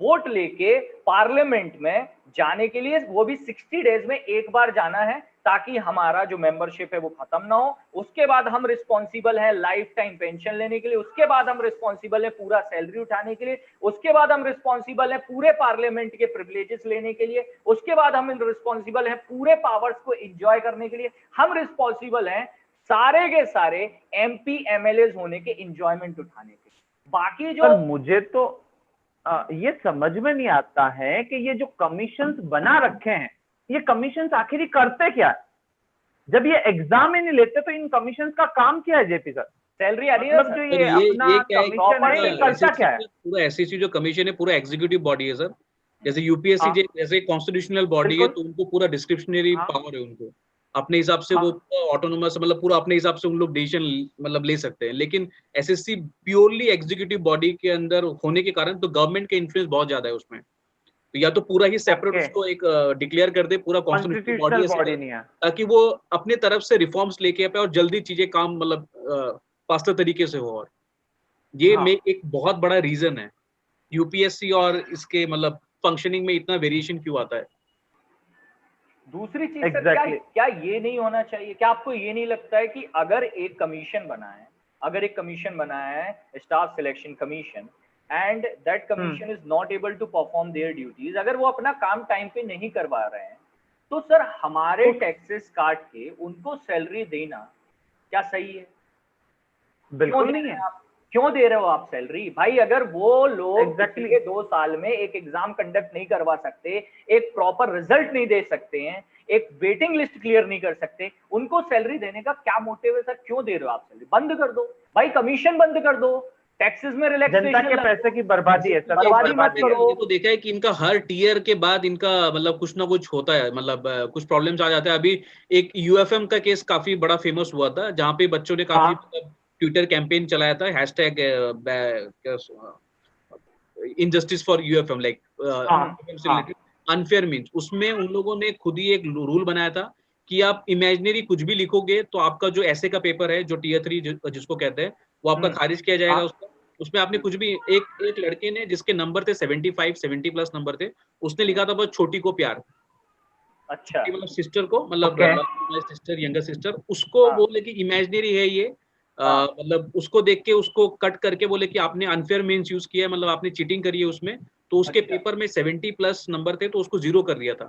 Speaker 2: वोट लेके पार्लियामेंट में जाने के लिए, वो भी 60 डेज में एक बार जाना है, ताकि हमारा जो मेंबरशिप है वो खत्म ना हो। उसके बाद हम रिस्पॉन्सिबल है लाइफ टाइम पेंशन लेने के लिए, उसके बाद हम रिस्पॉन्सिबल है पूरा सैलरी उठाने के लिए, उसके बाद हम रिस्पॉन्सिबल है पूरे पार्लियामेंट के प्रिविलेजेस लेने के लिए, उसके बाद हम रिस्पॉन्सिबल है पूरे पावर्स को एंजॉय करने के लिए, हम रिस्पॉन्सिबल हैं सारे के सारे एमपी एमएलए होने के एंजॉयमेंट उठाने के। बाकी जो
Speaker 1: मुझे तो ये समझ में नहीं आता है कि ये जो कमीशंस बना रखे हैं, ये कमीशंस आखिर करते क्या है? जब ये एग्जाम ही नहीं लेते तो इन कमीशंस का काम क्या है जेपी सर?
Speaker 2: सैलरी
Speaker 1: मतलब जो ये अपना कमीशन है ये करता क्या है?
Speaker 3: पूरा एसएससी जो कमीशन है पूरा एग्जीक्यूटिव बॉडी है सर। जैसे यूपीएससी जैसे कॉन्स्टिट्यूशनल बॉडी है, तो उनको पूरा डिस्क्रिप्शनरी पावर है, उनको अपने हिसाब से वो ऑटोनोमस, मतलब पूरा अपने हिसाब से उन लोग डिसीजन मतलब ले सकते हैं। लेकिन एसएससी प्योरली एग्जीक्यूटिव बॉडी के अंदर होने के कारण तो गवर्नमेंट का इन्फ्लुएंस बहुत ज्यादा है उसमें। तो या तो पूरा ही सेपरेट उसको एक डिक्लेयर कर दे, पूरा कॉन्स्टिट्यूशनल बॉडी नहीं है, ताकि वो अपने तरफ से रिफॉर्म्स लेके आए और जल्दी चीजें काम मतलब फास्टर तरीके से हो। और ये में एक बहुत बड़ा रीजन है यूपीएससी और इसके मतलब फंक्शनिंग में इतना वेरिएशन क्यों आता है।
Speaker 2: दूसरी चीज सर, क्या ये नहीं होना चाहिए? क्या आपको ये नहीं लगता है कि अगर एक कमीशन बना है, staff selection commission, and that commission is not able to perform their duties, अगर वो अपना काम टाइम पे नहीं करवा रहे हैं, तो सर हमारे टैक्सेस काट के उनको सैलरी देना क्या सही है?
Speaker 1: बिल्कुल नहीं है।
Speaker 2: क्यों दे रहे हो आप सैलरी भाई? अगर वो लोग पिछले 2 साल में एक एग्जाम कंडक्ट नहीं करवा सकते, एक प्रॉपर रिजल्ट नहीं दे सकते हैं, एक वेटिंग लिस्ट क्लियर नहीं कर सकते, उनको सैलरी देने का क्या मोटिव है सर? क्यों दे रहे हो आप सैलरी? बंद कर दो भाई, कमीशन बंद कर दो, टैक्सेस में रिलैक्सेशन।
Speaker 1: जनता के पैसे की बर्बादी है सर,
Speaker 2: बर्बादी मत करो।
Speaker 3: ये तो देखा है कि इनका हर टीयर के बाद इनका मतलब कुछ ना कुछ होता है, मतलब कुछ प्रॉब्लम्स आ जाते हैं। अभी एक यूएफएम का केस काफी बड़ा फेमस हुआ था, जहाँ पे बच्चों ने काफी ट्विटर कैंपेन चलाया था, hashtag injustice for UFM, like unfair means. उसमें उन लोगों ने खुद ही एक रूल बनाया था कि आप इमेजिनरी कुछ भी लिखोगे तो आपका जो ऐसे का पेपर है, जो टीयर 3 जिसको कहते हैं, वो आपका खारिज किया जाएगा। उसका उसमें आपने कुछ भी, एक लड़के ने जिसके नंबर थे 75 70 प्लस नंबर थे, उसने लिखा था बस छोटी को प्यार।
Speaker 2: अच्छा,
Speaker 3: मतलब सिस्टर को, मतलब सिस्टर, यंगर सिस्टर, उसको बोले कि इमेजिनरी है ये, मतलब उसको देख के उसको कट करके बोले कि आपने अनफेयर मीन्स यूज किया है, मतलब आपने चीटिंग करी है उसमें, तो उसके
Speaker 2: अच्छा।
Speaker 3: पेपर में 70+ नंबर थे तो उसको 0 कर दिया था।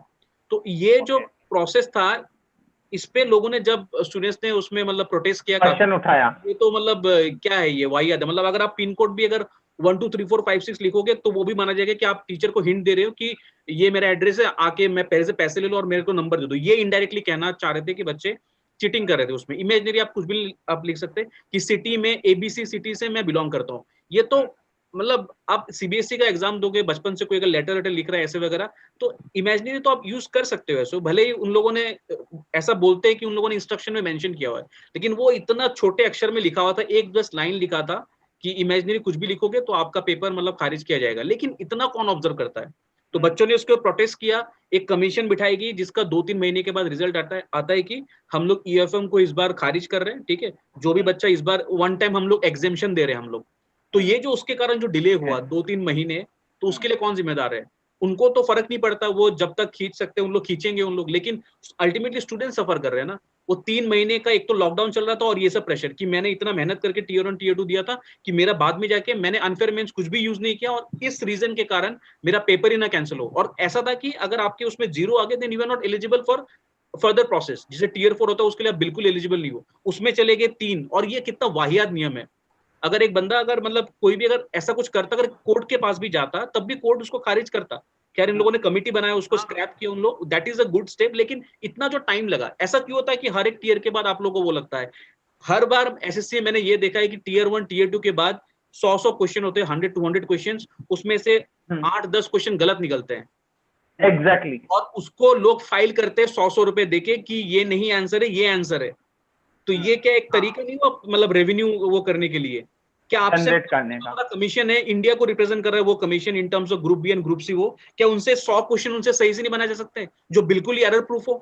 Speaker 3: तो ये जो प्रोसेस था, इस पे लोगों ने, जब स्टूडेंट्स ने उसमें मतलब प्रोटेस्ट किया काफी,
Speaker 1: क्वेश्चन उठाया।
Speaker 3: ये तो मतलब क्या है ये, वाहियात है। मतलब अगर आप पिन कोड भी अगर 1 2 3 4 5 6 लिखोगे तो वो भी माना जाएगा कि आप टीचर को हिंट दे रहे हो कि ये मेरा एड्रेस है, आके मैं पहले से पैसे ले लो और मेरे को नंबर दे दो। ये इनडायरेक्टली कहना चाह रहे थे कि बच्चे चीटिंग कर रहे थे उसमें। इमेजिनरी आप कुछ भी आप लिख सकते हैं कि सिटी में ABC सिटी से मैं बिलोंग करता हूँ। ये तो मतलब आप सीबीएसई का एग्जाम दोगे, बचपन से कोई अगर लेटर लेटर लिख रहा है ऐसे वगैरह, तो इमेजिनरी तो आप यूज कर सकते हो ऐसे। भले ही उन लोगों ने ऐसा बोलते हैं कि उन लोगों ने इंस्ट्रक्शन में मेंशन किया हुआ है, लेकिन वो इतना छोटे अक्षर में लिखा हुआ था, एक बस लाइन लिखा था कि इमेजिनरी कुछ भी लिखोगे तो आपका पेपर मतलब खारिज किया जाएगा। लेकिन इतना कौन ऑब्जर्व करता है? तो बच्चों ने उसके ऊपर प्रोटेस्ट किया, एक कमीशन बिठाई गई, जिसका 2-3 महीने के बाद रिजल्ट आता है कि हम लोग ईएफएम को इस बार खारिज कर रहे हैं। ठीक है, जो भी बच्चा इस बार वन टाइम हम लोग एग्जेम्पशन दे रहे हैं हम लोग। तो ये जो उसके कारण जो डिले हुआ 2-3 महीने, तो उसके लिए कौन जिम्मेदार है? उनको तो फर्क नहीं पड़ता, वो जब तक खींच सकते हैं उन लोग खींचेंगे उन लोग, लेकिन अल्टीमेटली स्टूडेंट सफर कर रहे हैं ना। वो 3 महीने का, एक तो लॉकडाउन चल रहा था और ये सब प्रेशर कि मैंने इतना मेहनत करके टीयर 1 टीयर 2 दिया था कि मेरा बाद में जाके मैंने अनफेयर मींस कुछ भी यूज नहीं किया और इस रीजन के कारण मेरा पेपर ही ना कैंसिल हो। और ऐसा था कि अगर आपके उसमें 0 आ गए then you are not eligible for further process. जिसे टीयर 4 होता है उसके लिए आप बिल्कुल एलिजिबल नहीं हो, उसमें चले गए 3। और ये कितना वाहियात नियम है। अगर एक बंदा अगर मतलब कोई भी अगर ऐसा कुछ करता, अगर कोर्ट के पास भी जाता, तब भी कोर्ट उसको खारिज करता। खैर इन लोगों ने कमिटी बनाया, उसको स्क्रैप किया उन लोग, that is a good step. लेकिन इतना जो टाइम लगा, ऐसा क्यों होता है कि हर एक टीयर के बाद आप लोगों को वो लगता है? हर बार एसएससी मैंने ये देखा है कि टीयर 1 टीयर 2 के बाद 100 क्वेश्चन होते हैं, 100-200 क्वेश्चन, उसमें से 8-10 क्वेश्चन गलत निकलते हैं।
Speaker 1: एग्जैक्टली।
Speaker 3: और उसको लोग फाइल करते हैं 100 रुपए देके कि ये नहीं आंसर है, ये आंसर है। तो ये क्या एक तरीका नहीं हुआ मतलब रेवेन्यू वो करने के लिए? क्या आपसे
Speaker 1: जनरेट करने का।
Speaker 3: कमीशन है, इंडिया को रिप्रेजेंट कर रहा है वो commission in terms of group B and group C, वो क्या उनसे 100 क्वेश्चन उनसे सही से नहीं बनाए जा सकते जो बिल्कुल ही एरर प्रूफ हो?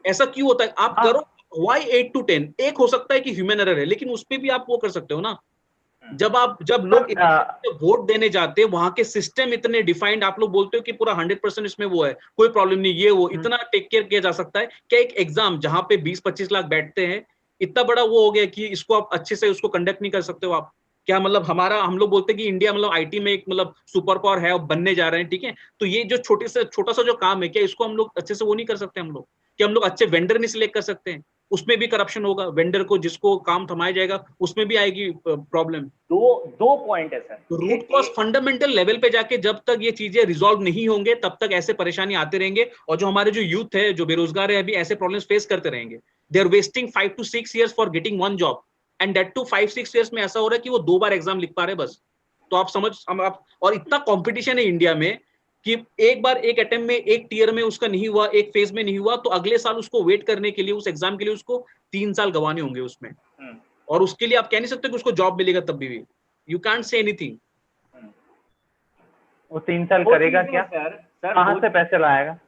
Speaker 3: ऐसा क्यों होता है? आप करो वाई 8 to 10, एक हो सकता है कि ह्यूमन एरर है, लेकिन उस पर भी आप वो कर सकते हो ना। जब लोग वोट देने जाते हैं, वहां के सिस्टम इतने डिफाइंड, आप लोग बोलते हो कि पूरा 100% इसमें वो है, कोई प्रॉब्लम नहीं, ये वो इतना टेक केयर किया जा सकता है। क्या एक एग्जाम जहां पे 20-25 लाख बैठते हैं, इतना बड़ा वो हो गया कि इसको आप अच्छे से उसको कंडक्ट नहीं कर सकते हो आप? क्या मतलब हम लोग बोलते हैं कि इंडिया मतलब आईटी में एक मतलब सुपर पावर है और बनने जा रहे हैं, ठीक है, तो ये जो छोटा सा जो काम है, क्या इसको हम लोग अच्छे से वो नहीं कर सकते? हम लोग क्या हम लोग अच्छे वेंडर नहीं सिलेक्ट कर सकते हैं? उसमें भी करप्शन होगा, वेंडर को जिसको काम थमाया जाएगा उसमें भी आएगी प्रॉब्लम।
Speaker 2: दो पॉइंट है सर।
Speaker 3: तो रूट कॉज फंडामेंटल लेवल पे जाके जब तक ये चीजें रिजॉल्व नहीं होंगे तब तक ऐसे परेशानी आते रहेंगे। और जो हमारे जो यूथ है, जो बेरोजगार है, अभी ऐसे प्रॉब्लम्स फेस करते रहेंगे। They are wasting 5 to 6 years for getting one job, and that too 5-6 years में ऐसा हो रहा है कि वो 2 बार एग्जाम लिख पा रहे बस। तो आप समझ आप, और इतना कंपटीशन है इंडिया में कि एक बार एक अटेम्प्ट में, एक टीयर में उसका नहीं हुआ, एक फेज में नहीं हुआ, तो अगले साल उसको वेट करने के लिए, उस एग्जाम के लिए उसको 3 साल गंवाने होंगे उसमें। और उसके लिए आप कह नहीं सकते कि उसको जॉब मिलेगा तब भी। You can't say anything.
Speaker 1: वो 3 साल करेगा क्या?
Speaker 2: सर
Speaker 1: कहां से पैसे लाएगा?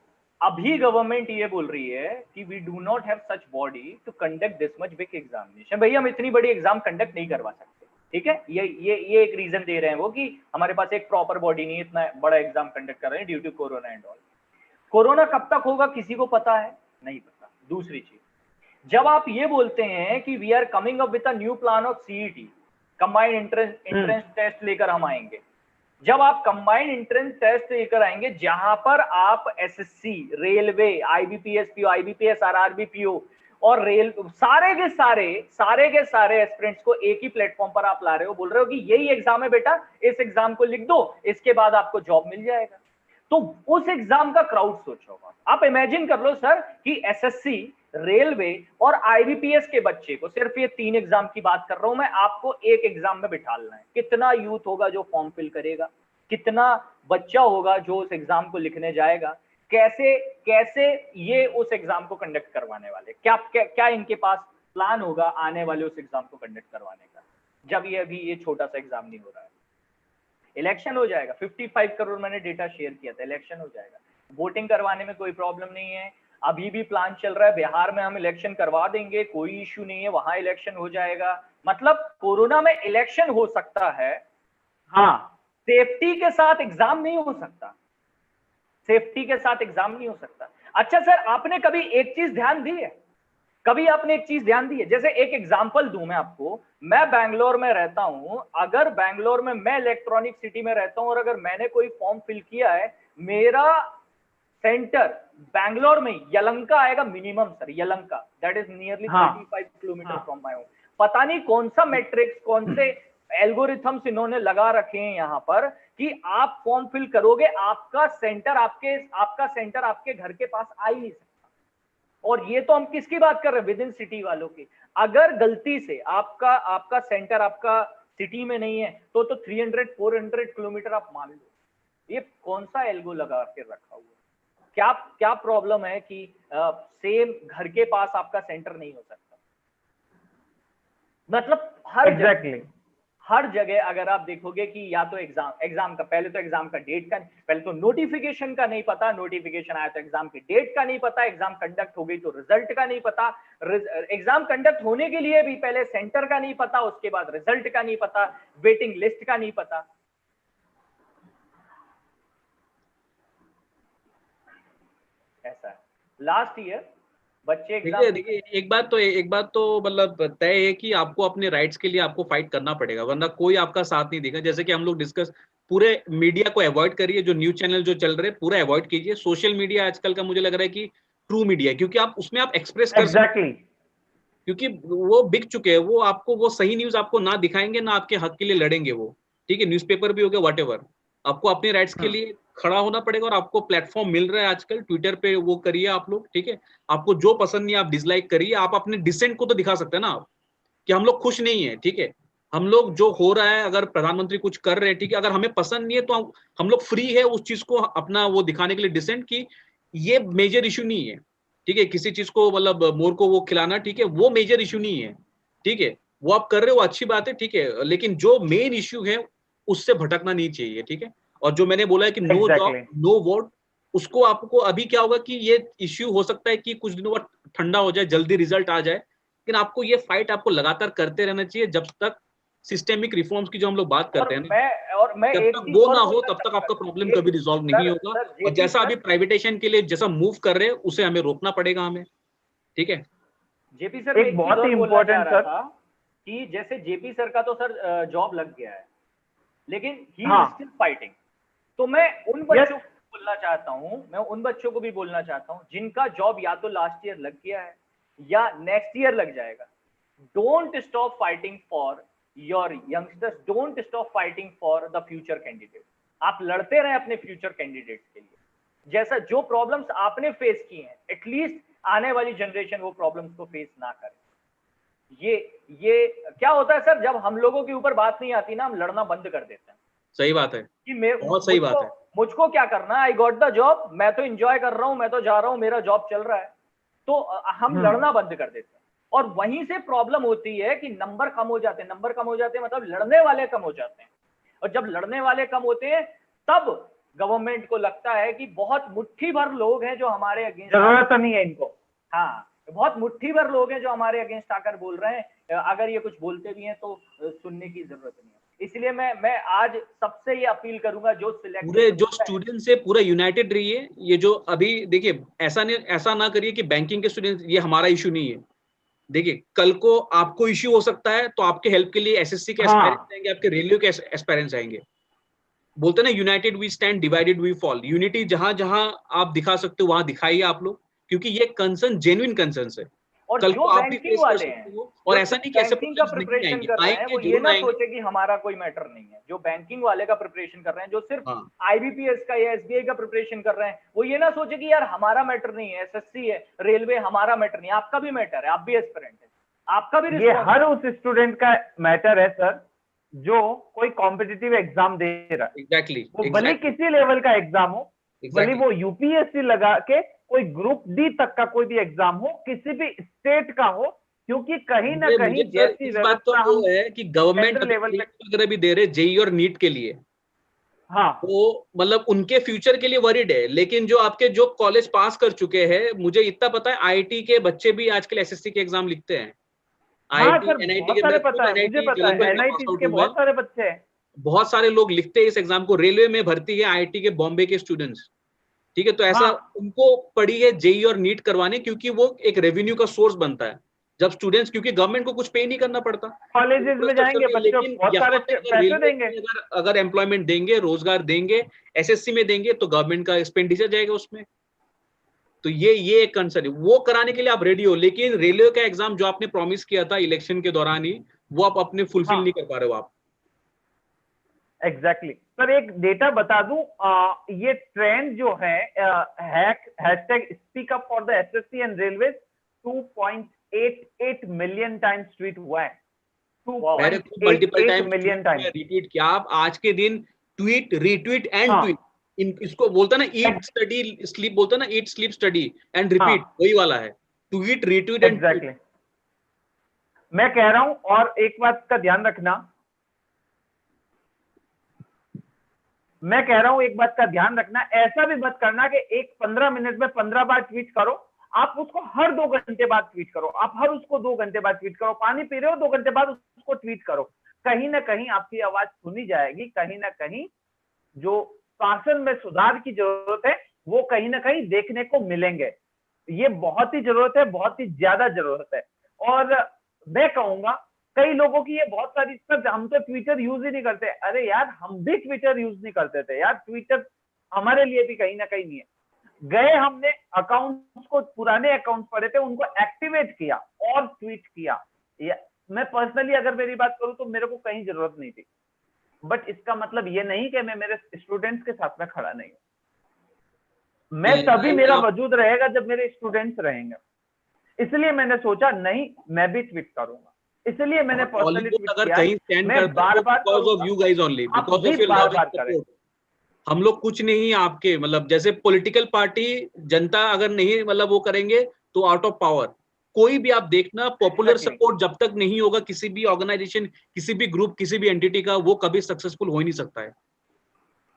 Speaker 2: अभी गवर्नमेंट ये बोल रही है कि we do not have such body to conduct this much big examination. भैया हम इतनी बड़ी एग्जाम कंडक्ट नहीं करवा सकते, ठीक है। ये एक रीजन दे रहे हैं वो कि हमारे पास एक प्रॉपर बॉडी नहीं है, इतना बड़ा एग्जाम कंडक्ट कर रहे हैं due to corona and all. Corona कब तक होगा किसी को पता है? नहीं पता। दूसरी चीज, जब आप ये बोलते हैं कि we are coming up with a new plan of CET, combined entrance test लेकर हम आएंगे। जब आप कंबाइंड एंट्रेंस टेस्ट लेकर आएंगे जहां पर आप SSC, railway, IBPS PO, IBPS RRB PO और रेल सारे के सारे एस्पिरेंट्स को एक ही प्लेटफॉर्म पर आप ला रहे हो, बोल रहे हो कि यही एग्जाम है बेटा, इस एग्जाम को लिख दो, इसके बाद आपको जॉब मिल जाएगा। तो उस एग्जाम का क्राउड सोचो। आप इमेजिन कर लो सर कि एसएससी, रेलवे और आईबीपीएस के बच्चे को, सिर्फ ये 3 एग्जाम की बात कर रहा हूं मैं, आपको एक एग्जाम में बिठाना है। कितना यूथ होगा जो फॉर्म फिल करेगा? कितना बच्चा होगा जो उस एग्जाम को लिखने जाएगा? कैसे ये उस एग्जाम को कंडक्ट करवाने वाले? क्या इनके पास प्लान होगा आने वाले उस एग्जाम को कंडक्ट करवाने का, जब ये अभी ये छोटा सा एग्जाम नहीं हो रहा है? इलेक्शन हो जाएगा, 55 करोड़ मैंने डेटा शेयर किया था, इलेक्शन हो जाएगा। वोटिंग करवाने में कोई प्रॉब्लम नहीं है, अभी भी प्लान चल रहा है, बिहार में हम इलेक्शन करवा देंगे, कोई इश्यू नहीं है, वहां इलेक्शन हो जाएगा। मतलब कोरोना में इलेक्शन हो सकता है, हाँ, सेफ्टी के साथ एग्जाम नहीं हो सकता, सेफ्टी के साथ एग्जाम नहीं हो सकता। अच्छा सर, आपने कभी एक चीज ध्यान दी है, कभी आपने एक चीज ध्यान दी है, जैसे एक एग्जांपल दूं मैं आपको, मैं बैंगलोर में रहता हूं, अगर बैंगलोर में मैं इलेक्ट्रॉनिक सिटी में रहता हूं और अगर मैंने कोई फॉर्म फिल किया है, मेरा सेंटर बैंगलोर में यलंका आएगा minimum sir, Yelahanka, that is nearly 35 kilometre from my home. पता नहीं कौन सा मैट्रिक्स, कौन से एल्गोरिथम्स इन्होंने लगा रखे हैं यहाँ पर कि आप फॉर्म फिल करोगे, आपका सेंटर आपके घर के पास आ ही नहीं सकता। और ये तो हम किसकी बात कर रहे हैं, विद इन सिटी वालों की। अगर गलती से आपका सेंटर आपका सिटी में नहीं है तो 300-400 किलोमीटर आप मान लो। ये कौन सा एल्गो लगा के रखा हुआ है? क्या प्रॉब्लम है कि सेम घर के पास आपका सेंटर नहीं हो सकता? मतलब हर जगह अगर आप देखोगे कि या तो एग्जाम का, पहले तो एग्जाम का डेट का, पहले तो नोटिफिकेशन का नहीं पता, नोटिफिकेशन आया तो एग्जाम की डेट का नहीं पता, एग्जाम कंडक्ट हो गई तो रिजल्ट का नहीं पता, एग्जाम कंडक्ट होने के लिए भी पहले सेंटर का नहीं पता, उसके बाद रिजल्ट का नहीं पता, वेटिंग लिस्ट का नहीं पता। ऐसा है। लास्ट ईयर बच्चे एग्जाम,
Speaker 3: देखिए एक बात तो मतलब तय है कि आपको अपने राइट्स के लिए आपको फाइट करना पड़ेगा, वरना कोई आपका साथ नहीं देगा। जैसे कि हम लोग डिस्कस, पूरे मीडिया को अवॉइड करिए, जो न्यूज चैनल जो चल रहे हैं पूरा अवॉइड कीजिए। सोशल मीडिया आजकल का मुझे लग रहा है कि ट्रू मीडिया, क्योंकि आप उसमें आप एक्सप्रेस कर सकते हैं, क्योंकि वो बिक चुके हैं, वो आपको वो सही न्यूज आपको ना दिखाएंगे ना आपके हक के लिए लड़ेंगे वो, ठीक है। न्यूज़पेपर भी हो गया, व्हाटएवर, आपको अपने राइट्स के लिए खड़ा होना पड़ेगा। और आपको प्लेटफॉर्म मिल रहा है आजकल, ट्विटर पे वो करिए आप लोग, ठीक है। आपको जो पसंद नहीं आप डिसलाइक करिए, आप अपने डिसेंट को तो दिखा सकते हैं ना आप, कि हम लोग खुश नहीं है, ठीक है। हम लोग जो हो रहा है, अगर प्रधानमंत्री कुछ कर रहे हैं, ठीक है, अगर हमें पसंद नहीं है तो हम लोग फ्री है उस चीज को अपना वो दिखाने के लिए डिसेंट, की ये मेजर इशू नहीं है, ठीक है। किसी चीज को मतलब मोर को वो खिलाना, ठीक है, वो मेजर इशू नहीं है, ठीक है। वो आप कर रहे हो अच्छी बात है, ठीक है, लेकिन जो मेन इशू है उससे भटकना नहीं चाहिए, ठीक है। और जो मैंने बोला है कि नो जॉब नो वोट, उसको आपको अभी क्या होगा कि ये इश्यू हो सकता है कि कुछ दिनों बाद ठंडा हो जाए, जल्दी रिजल्ट आ जाए, लेकिन आपको ये फाइट आपको लगातार करते रहना चाहिए जब तक सिस्टेमिक रिफॉर्म्स की जो हम लोग बात करते हैं
Speaker 2: मैं
Speaker 3: जब तक वो ना हो तब तक आपका प्रॉब्लम कभी रिजॉल्व नहीं होगा। और जैसा अभी प्राइवेटाइजेशन के लिए जैसा मूव कर रहे हैं उसे हमें रोकना पड़ेगा हमें, ठीक है।
Speaker 2: जेपी सर एक बहुत ही इम्पोर्टेंट सर था कि जैसे जेपी सर का तो सर जॉब लग गया है, लेकिन ही इज स्टिल फाइटिंग। तो मैं उन बच्चों को बोलना चाहता हूं, मैं उन बच्चों को भी बोलना चाहता हूं जिनका जॉब या तो लास्ट ईयर लग गया है या नेक्स्ट ईयर लग जाएगा। Don't stop fighting for your youngsters, don't stop fighting for the future candidate. आप लड़ते रहे अपने फ्यूचर कैंडिडेट्स के लिए, जैसा जो प्रॉब्लम्स आपने फेस की हैं, एटलीस्ट आने वाली जनरेशन वो प्रॉब्लम्स को फेस ना करे। ये क्या होता है सर, जब हम लोगों के ऊपर बात नहीं आती ना, हम लड़ना बंद कर देते हैं।
Speaker 3: सही बात है
Speaker 2: कि
Speaker 3: बहुत सही बात है।
Speaker 2: मुझको क्या करना, आई गॉट द जॉब, मैं तो एंजॉय कर रहा हूं, मैं तो जा रहा हूं, मेरा जॉब चल रहा है, तो हम लड़ना बंद कर देते हैं। और वहीं से प्रॉब्लम होती है कि नंबर कम हो जाते हैं, नंबर कम हो जाते हैं मतलब लड़ने वाले कम हो जाते हैं। और जब लड़ने वाले कम होते हैं तब गवर्नमेंट को लगता है कि बहुत मुट्ठी भर लोग हैं जो हमारे अगेंस्ट,
Speaker 1: जरूरत नहीं है इनको,
Speaker 2: हाँ बहुत मुट्ठी भर लोग हैं जो हमारे अगेंस्ट आकर बोल रहे हैं, अगर ये कुछ बोलते भी हैं तो सुनने की जरूरत नहीं है। इसलिए मैं आज सबसे ये अपील करूंगा, जो
Speaker 3: पूरे जो स्टूडेंट्स है पूरा यूनाइटेड रहिए। ये जो अभी देखिए, ऐसा ना करिए कि बैंकिंग के स्टूडेंट्स ये हमारा इशू नहीं है। देखिए कल को आपको इश्यू हो सकता है तो आपके हेल्प के लिए एसएससी के एस्पायरेंट्स आएंगे, आपके रेलवे के एस्पायरेंट्स आएंगे। बोलते ना united we stand, divided we fall. Unity जहां जहां आप दिखा सकते हो वहां दिखाइए आप लोग, क्योंकि ये कंसर्न जेन्युइन कंसर्न है।
Speaker 2: और
Speaker 3: कल
Speaker 2: जो
Speaker 3: को आप भी
Speaker 2: बैंकिंग वाले हैं,
Speaker 3: और ऐसा नहीं कि ऐसे
Speaker 2: बैंकिंग का प्रिपरेशन कर रहे हैं, वो ये ना सोचे कि हमारा कोई मैटर नहीं है। जो बैंकिंग वाले का प्रिपरेशन कर रहे हैं, जो सिर्फ आईबीपीएस का या एसबीआई का प्रिपरेशन कर रहे हैं, वो ये ना सोचे कि यार हमारा मैटर नहीं है, एसएससी है, रेलवे, हमारा मैटर नहीं है। आपका भी मैटर है, आप भी एस्पिरेंट है, आपका भी।
Speaker 1: ये हर उस स्टूडेंट का मैटर है सर जो कोई कॉम्पिटिटिव एग्जाम दे रहा है।
Speaker 3: एग्जैक्टली
Speaker 1: वो भले किसी लेवल का एग्जाम हो, भले वो यूपीएससी लगा के कोई ग्रुप डी तक का कोई भी एग्जाम हो, किसी भी स्टेट का हो, क्योंकि कहीं ना कहीं जैसी
Speaker 3: व्यवस्था तो वो है कि गवर्नमेंट लेवल वगैरह भी दे रहे जेईई और नीट के लिए,
Speaker 2: हाँ,
Speaker 3: तो मतलब उनके फ्यूचर के लिए वरीड है। लेकिन जो आपके जो कॉलेज पास कर चुके हैं, मुझे इतना पता है आईआईटी के बच्चे भी आजकल एसएससी के एग्जाम लिखते हैं।
Speaker 2: आईआईटी, एनआईटी के बहुत सारे बच्चे हैं,
Speaker 3: बहुत सारे लोग लिखते हैं इस एग्जाम को। रेलवे में भर्ती है आईआईटी के बॉम्बे के स्टूडेंट्स, ठीक है, तो ऐसा
Speaker 1: हाँ।
Speaker 3: उनको पड़ी है जेई और नीट करवाने, क्योंकि वो एक रेवेन्यू का सोर्स बनता है जब स्टूडेंट्स, क्योंकि गवर्नमेंट को कुछ पे नहीं करना पड़ता,
Speaker 1: कॉलेजेस में जाएंगे
Speaker 3: इंफ्रास्ट्रक्चर।
Speaker 1: बच्चों,
Speaker 3: लेकिन
Speaker 1: बहुत सारे
Speaker 3: यहाँ पे अगर
Speaker 1: पैसे
Speaker 3: रेलवे
Speaker 1: देंगे।
Speaker 3: में अगर एम्प्लॉयमेंट देंगे, रोजगार देंगे, एसएससी में देंगे, तो गवर्नमेंट का एक्सपेंडिचर जाएगा उसमें। तो ये एक कंसर्न है, वो कराने के लिए आप रेडी हो, लेकिन रेलवे का एग्जाम जो आपने प्रॉमिस किया था इलेक्शन के दौरान ही, वो आप अपने फुलफिल
Speaker 1: हाँ
Speaker 3: नहीं कर पा रहे हो आप।
Speaker 1: एग्जैक्टली सर, एक डेटा बता दूं, ये ट्रेंड जो है hashtag speak up for the assessee and railway 2.88 million times tweet हुआ है।
Speaker 3: मैंने खुद multiple
Speaker 1: 2.88
Speaker 3: time
Speaker 1: million times
Speaker 3: retweet किया। आप आज के दिन ट्वीट, रीट्वीट एंड ट्वीट,
Speaker 1: हाँ
Speaker 3: इसको बोलता ना ईट स्टडी स्लीप, बोलता ना eat sleep study and repeat,
Speaker 1: हाँ
Speaker 3: वही वाला है, tweet retweet and tweet.
Speaker 1: Exactly मैं कह रहा हूं, और एक बात का ध्यान रखना, मैं कह रहा हूं एक बात का ध्यान रखना, ऐसा भी मत करना कि एक 15 मिनट में 15 बार ट्वीट करो, आप उसको हर 2 घंटे बाद ट्वीट करो, आप हर उसको 2 घंटे बाद ट्वीट करो, पानी पी रहे हो 2 घंटे बाद उसको ट्वीट करो। कहीं ना कहीं आपकी आवाज सुनी जाएगी, कहीं ना कहीं जो शासन में सुधार की जरूरत है वो कहीं ना कहीं देखने को मिलेंगे। ये बहुत ही जरूरत है, बहुत ही ज्यादा जरूरत है। और मैं कहूंगा कई लोगों की ये बहुत सारी, सर हम तो ट्विटर यूज ही नहीं करते। अरे यार हम भी ट्विटर यूज नहीं करते थे यार, ट्विटर हमारे लिए भी कहीं ना कहीं नहीं है। गए हमने अकाउंट्स को, पुराने अकाउंट पड़े थे उनको एक्टिवेट किया और ट्वीट किया। मैं पर्सनली अगर मेरी बात करूं तो मेरे को कहीं जरूरत नहीं थी, बट इसका मतलब ये नहीं कि मैं मेरे स्टूडेंट्स के साथ में खड़ा नहीं हूं। मैं तभी मेरा वजूद रहेगा जब मेरे स्टूडेंट्स रहेंगे। इसलिए मैंने सोचा नहीं मैं भी ट्वीट करूंगा, इसलिए मैंने पर्सनली ट्वीट
Speaker 3: अगर
Speaker 1: किया।
Speaker 3: कहीं स्टैंड
Speaker 1: मैं
Speaker 3: करता है
Speaker 1: बार
Speaker 3: तो
Speaker 1: बार
Speaker 3: because of you guys only,
Speaker 1: आप
Speaker 3: बिकॉज
Speaker 1: भी
Speaker 3: ऑफ योर
Speaker 1: बार
Speaker 3: लव
Speaker 1: बार
Speaker 3: एंड
Speaker 1: करें।
Speaker 3: सपोर्ट। हम लोग कुछ नहीं आपके, मतलब जैसे पॉलिटिकल पार्टी, जनता अगर नहीं मतलब वो करेंगे तो आउट ऑफ पावर। कोई भी आप देखना, पॉपुलर सपोर्ट जब तक नहीं होगा किसी भी ऑर्गेनाइजेशन, किसी भी ग्रुप, किसी भी एंटिटी का, वो कभी सक्सेसफुल हो ही नहीं सकता है।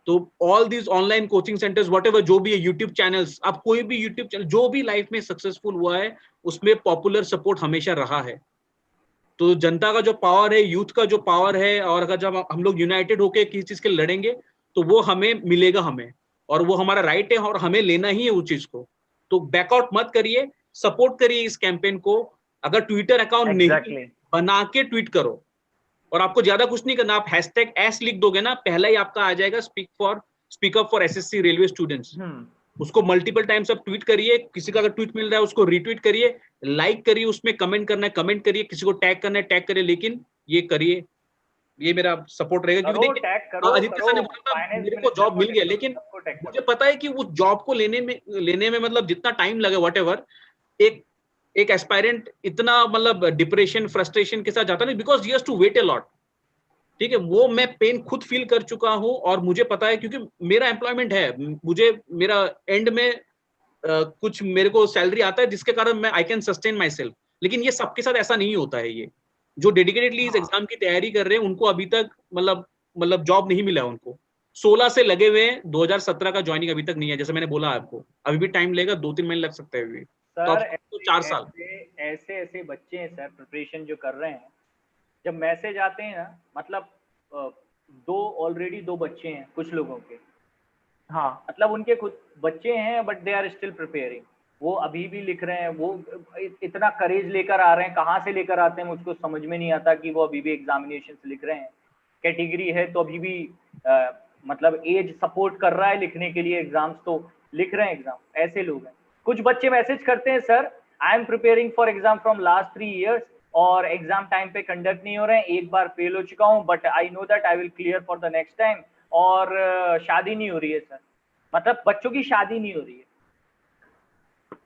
Speaker 3: तो all these online coaching centres, whatever जो भी है, यूट्यूब चैनल्स, आप कोई भी यूट्यूब चैनल जो भी लाइफ में सक्सेसफुल हुआ है, उसमें पॉपुलर सपोर्ट हमेशा रहा है। तो जनता का जो पावर है, यूथ का जो पावर है, और अगर जब हम लोग यूनाइटेड होकर किसी चीज के लड़ेंगे तो वो हमें मिलेगा, हमें, और वो हमारा राइट है और हमें लेना ही है उस चीज को। तो बैकआउट मत करिए, सपोर्ट करिए इस कैंपेन को। अगर ट्विटर अकाउंट नहीं बना के ट्वीट करो, और आपको ज्यादा कुछ नहीं करना, आप हैशटैग एस लिख दोगे ना, पहला ही आपका आ जाएगा speak up for SSC railway students. उसको मल्टीपल टाइम्स आप ट्वीट करिए, किसी का अगर ट्वीट मिल रहा है उसको रीट्वीट करिए, लाइक करिए, उसमें कमेंट करना है कमेंट करिए, किसी को टैग करना है टैग करिए, लेकिन ये करिए, ये मेरा सपोर्ट रहेगा। क्योंकि देखिए आदित्य सर ने बोला था मेरे को जॉब मिल गया, लेकिन मुझे पता है कि वो जॉब को लेने में मतलब जितना टाइम लगे, व्हाटएवर, एक एस्पायरेंट इतना मतलब डिप्रेशन, फ्रस्ट्रेशन के साथ जाता नहीं, because he has to wait a lot. ठीक है, वो मैं पेन खुद फील कर चुका हूं, और मुझे पता है, क्योंकि मेरा एम्प्लॉयमेंट है, मुझे मेरा एंड में कुछ मेरे को सैलरी आता है जिसके कारण मैं I can sustain my self. लेकिन ये सबके साथ ऐसा नहीं होता है। ये जो डेडिकेटेडली इस एग्जाम की तैयारी कर रहे हैं उनको अभी तक मतलब जॉब नहीं मिला है उनको। 16 से लगे हुए हैं, 2017 का ज्वाइनिंग अभी तक नहीं है, जैसे मैंने बोला आपको, अभी भी टाइम लेगा, 2-3 महीने लग सकते हैं अभी, तो 4 साल।
Speaker 2: ऐसे बच्चे हैं सर प्रिपरेशन जो कर रहे हैं, जब मैसेज आते हैं ना, मतलब ऑलरेडी 2 बच्चे हैं कुछ लोगों के, हाँ, मतलब उनके खुद बच्चे हैं but they are still preparing, वो अभी भी लिख रहे हैं, वो इतना करेज लेकर आ रहे हैं, कहाँ से लेकर आते हैं मुझको समझ में नहीं आता, कि वो अभी भी एग्जामिनेशन लिख रहे हैं। कैटेगरी है तो अभी भी मतलब एज सपोर्ट कर रहा है लिखने के लिए एग्जाम्स, तो लिख रहे हैं एग्जाम। ऐसे लोग हैं। कुछ बच्चे मैसेज करते हैं, sir I am preparing for exam from last 3 years और एग्जाम टाइम पे कंडक्ट नहीं हो रहे हैं, एक बार फेल हो चुका हूँ, but I know that I will clear for the next time, और शादी नहीं हो रही है सर, मतलब बच्चों की शादी नहीं हो रही है।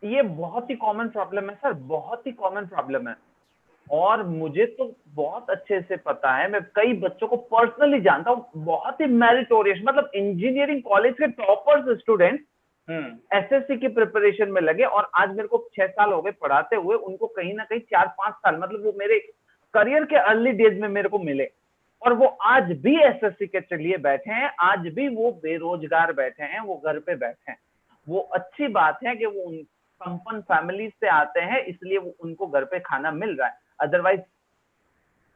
Speaker 1: ये बहुत ही कॉमन प्रॉब्लम है सर, बहुत ही कॉमन प्रॉब्लम है, और मुझे तो बहुत अच्छे से पता है। मैं कई बच्चों को पर्सनली जानता हूँ, बहुत ही मेरिटोरियस, मतलब इंजीनियरिंग कॉलेज के टॉपर्स स्टूडेंट एसएससी की प्रिपरेशन में लगे, और आज मेरे को 6 साल हो गए पढ़ाते हुए, उनको कहीं ना कहीं 4-5 साल, मतलब वो मेरे करियर के अर्ली डेज में मेरे को मिले, और वो आज भी एसएससी के लिए बैठे हैं, आज भी वो बेरोजगार बैठे हैं, वो घर पे बैठे हैं। वो अच्छी बात है कि वो संपन्न फैमिली से आते हैं, इसलिए वो उनको घर पे खाना मिल रहा है, अदरवाइज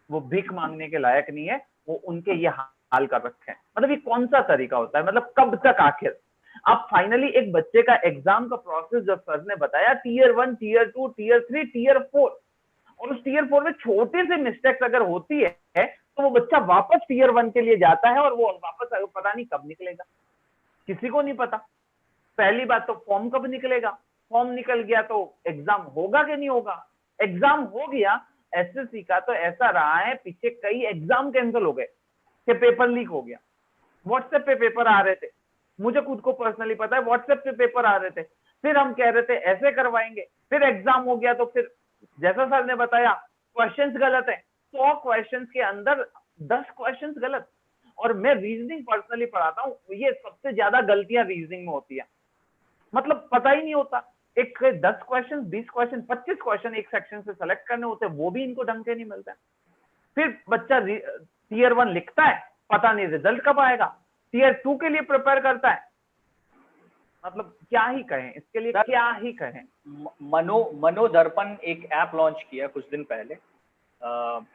Speaker 1: वो भीख मांगने के लायक नहीं है। वो उनके ये हाल कर रखे हैं। मतलब ये कौन सा तरीका होता है, मतलब कब तक आखिर। आप फाइनली एक बच्चे का एग्जाम का प्रोसेस जब सर ने बताया, टीयर 1, टीयर 2, टीयर 3, टीयर 4, और उस टीयर 4 में छोटे से मिस्टेक्स अगर होती है तो वो बच्चा वापस टीयर 1 के लिए जाता है और वो वापस पता नहीं कब निकलेगा, किसी को नहीं पता। पहली बात तो फॉर्म कब निकलेगा, फॉर्म निकल गया तो एग्जाम होगा कि नहीं होगा, एग्जाम हो गया। एसएससी का तो ऐसा रहा है, पीछे कई एग्जाम कैंसिल हो गए कि पेपर लीक हो गया। व्हाट्सएप पे पेपर आ रहे थे, मुझे खुद को पर्सनली पता है, व्हाट्सएप पे पेपर आ रहे थे, फिर हम कह रहे थे ऐसे करवाएंगे, फिर एग्जाम हो गया तो फिर जैसा सर ने बताया क्वेश्चंस गलत है, 100 क्वेश्चंस के अंदर 10 क्वेश्चंस गलत। और मैं रीजनिंग पर्सनली पढ़ाता हूँ, ये सबसे ज्यादा गलतियां रीजनिंग में होती है, मतलब पता ही नहीं होता, एक 10 क्वेश्चन, 20 क्वेश्चन, 25 क्वेश्चन एक सेक्शन से सेलेक्ट करने होते हैं, वो भी इनको ढंग के नहीं मिलता है। फिर बच्चा टीयर 1 लिखता है, पता नहीं रिजल्ट कब आएगा, टीयर 2 के लिए प्रिपेयर करता है, मतलब क्या ही कहें इसके लिए, क्या ही कहें।
Speaker 2: मनोदर्पण एक ऐप लॉन्च किया कुछ दिन पहले,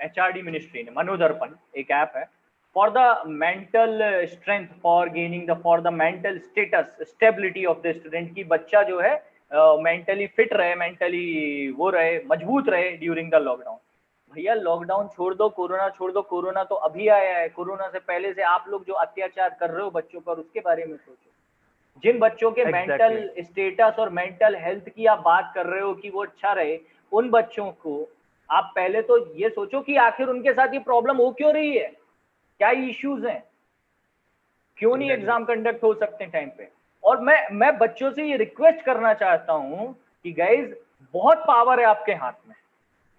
Speaker 2: एचआरडी मिनिस्ट्री ने। मनोदर्पण एक ऐप है for the mental strength, for gaining the, for the mental status, stability of the student, की बच्चा जो है मेंटली फिट रहे, मेंटली वो रहे, मजबूत रहे ड्यूरिंग द लॉकडाउन। भैया लॉकडाउन छोड़ दो, कोरोना छोड़ दो, कोरोना तो अभी आया है, कोरोना से पहले से आप लोग जो अत्याचार कर रहे हो बच्चों पर, उसके बारे में सोचो। जिन बच्चों के मेंटल स्टेटस और मेंटल हेल्थ की आप बात कर रहे हो कि वो अच्छा रहे, उन बच्चों को आप पहले तो ये सोचो कि आखिर उनके साथ ये प्रॉब्लम हो क्यों रही है, क्या इश्यूज हैं, क्यों नहीं एग्जाम कंडक्ट हो सकते टाइम पे। और मैं बच्चों से ये रिक्वेस्ट करना चाहता हूं कि गाइज बहुत पावर है आपके हाथ में,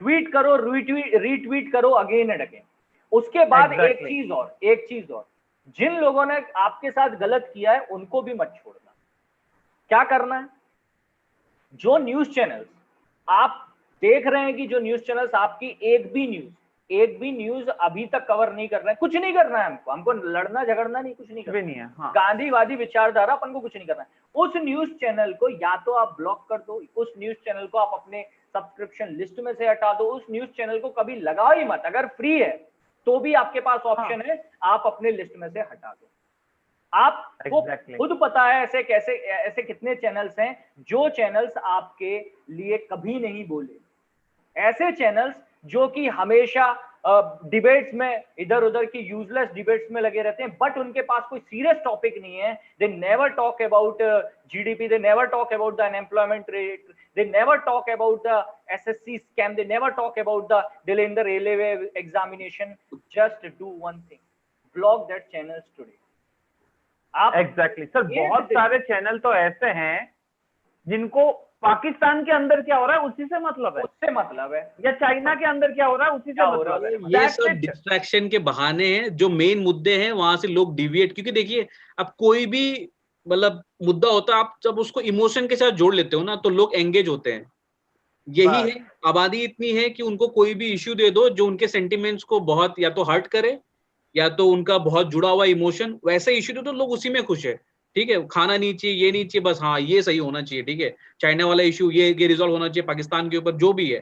Speaker 2: ट्वीट करो, रीट्वीट करो अगेन एंड अगेन। उसके बाद एक चीज और, जिन लोगों ने आपके साथ गलत किया है उनको भी मत छोड़ना। क्या करना है, जो न्यूज चैनल्स आप देख रहे हैं कि जो न्यूज चैनल्स आपकी एक भी न्यूज अभी तक कवर नहीं कर रहे हैं, कुछ नहीं करना है हमको लड़ना झगड़ना नहीं, कुछ नहीं करना
Speaker 1: नहीं है, हाँ।
Speaker 2: गांधीवादी विचारधारा अपन को कुछ नहीं करना है। उस न्यूज चैनल को या तो आप ब्लॉक कर दो, उस न्यूज चैनल को आप अपने सब्सक्रिप्शन लिस्ट में से हटा दो, उस न्यूज चैनल को कभी लगाओ ही मत। अगर फ्री है तो भी आपके पास ऑप्शन है, आप अपने लिस्ट में से हटा दो। आपको खुद पता है ऐसे कितने चैनल्स हैं जो चैनल्स आपके लिए कभी नहीं बोले, ऐसे चैनल्स जो कि हमेशा डिबेट्स में, इधर उधर की यूजलेस डिबेट्स में लगे रहते हैं, बट उनके पास कोई सीरियस टॉपिक नहीं है। They never talk about GDP, they never talk about the unemployment rate, they never talk about the SSC scam, they never talk about the delay in the railway examination. Just do one thing, block that channels today. आप
Speaker 1: exactly sir, बहुत सारे channel तो ऐसे हैं जिनको पाकिस्तान के अंदर क्या हो रहा है उसी से मतलब है,
Speaker 2: उससे मतलब है,
Speaker 1: या चाइना के अंदर क्या हो रहा है उसी से मतलब है।
Speaker 3: ये सब डिस्ट्रैक्शन के बहाने हैं, जो मेन मुद्दे हैं वहां से लोग डिविएट, क्योंकि देखिए अब कोई भी मतलब मुद्दा होता है, आप जब उसको इमोशन के साथ जोड़ लेते हो ना तो लोग एंगेज होते हैं। यही है, आबादी इतनी है कि उनको कोई भी इश्यू दे दो जो उनके सेंटिमेंट्स को बहुत या तो हर्ट करे या तो उनका बहुत जुड़ा हुआ इमोशन, वैसे इश्यू दे तो लोग उसी में खुश है। ठीक है, खाना नहीं चाहिए, ये नहीं चाहिए, बस हाँ ये सही होना चाहिए, ठीक है, चाइना वाला इश्यू ये रिजॉल्व होना चाहिए, पाकिस्तान के ऊपर जो भी है,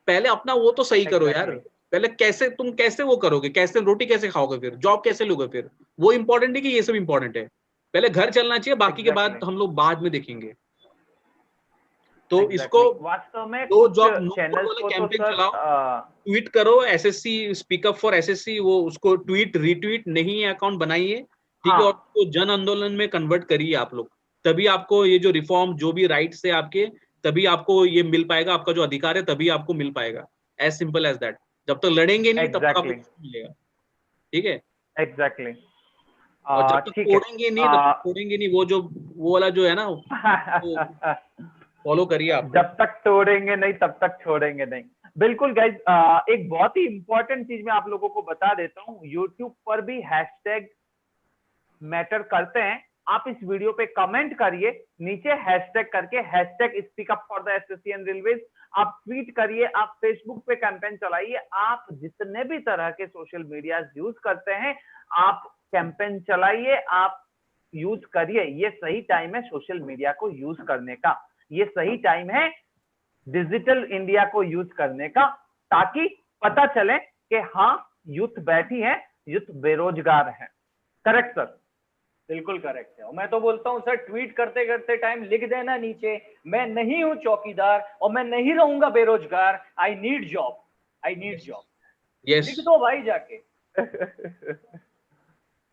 Speaker 3: पहले अपना वो तो सही करो यार। पहले तुम कैसे वो करोगे, कैसे रोटी कैसे खाओगे, फिर जॉब कैसे लोगे, फिर वो इंपॉर्टेंट है कि ये सब इंपॉर्टेंट है, पहले घर चलना चाहिए, बाकी के बाद हम लोग बाद में देखेंगे। तो इसको
Speaker 1: वास्तव में
Speaker 3: दो जॉब
Speaker 1: कैंपेन
Speaker 3: चलाओ, ट्वीट करो, SSC speak up for SSC, वो उसको ट्वीट रीट्वीट नहीं अकाउंट बनाइए, ठीक है, और उसको जन आंदोलन में कन्वर्ट करिए आप लोग, तभी आपको ये जो रिफॉर्म, जो भी राइट्स है आपके, तभी आपको ये मिल पाएगा, आपका जो अधिकार है तभी आपको मिल पाएगा। As simple as that. जब तक लड़ेंगे नहीं तब तक आपको मिलेगा, ठीक है।
Speaker 1: एग्जैक्टली।
Speaker 3: और जब तक तोड़ेंगे नहीं तब तक तोड़ेंगे नहीं, वो वाला जो है ना फॉलो करिए आप।
Speaker 1: जब तक तोड़ेंगे नहीं तब तक छोड़ेंगे नहीं। बिल्कुल गाइज, एक बहुत ही इंपॉर्टेंट चीज मैं आप लोगों को बता देता हूँ, यूट्यूब पर भी हैशटैग मैटर करते हैं। आप इस वीडियो पे कमेंट करिए नीचे हैशटैग करके, hashtag speak up for the assessee and railways, आप ट्वीट करिए, आप फेसबुक पे कैंपेन चलाइए, आप जितने भी तरह के सोशल मीडिया यूज करते हैं आप कैंपेन चलाइए, आप यूज करिए। ये सही टाइम है सोशल मीडिया को यूज करने का, ये सही टाइम है डिजिटल इंडिया को यूज करने का, ताकि पता चले कि हाँ यूथ बैठी है, यूथ बेरोजगार है। Correct sir?
Speaker 2: बिल्कुल करेक्ट है। और मैं तो बोलता हूँ सर, ट्वीट करते करते टाइम लिख देना नीचे, मैं नहीं हूँ चौकीदार और मैं नहीं रहूंगा बेरोजगार, I need job, I need job.
Speaker 3: Yes
Speaker 2: लिख दो भाई जाके।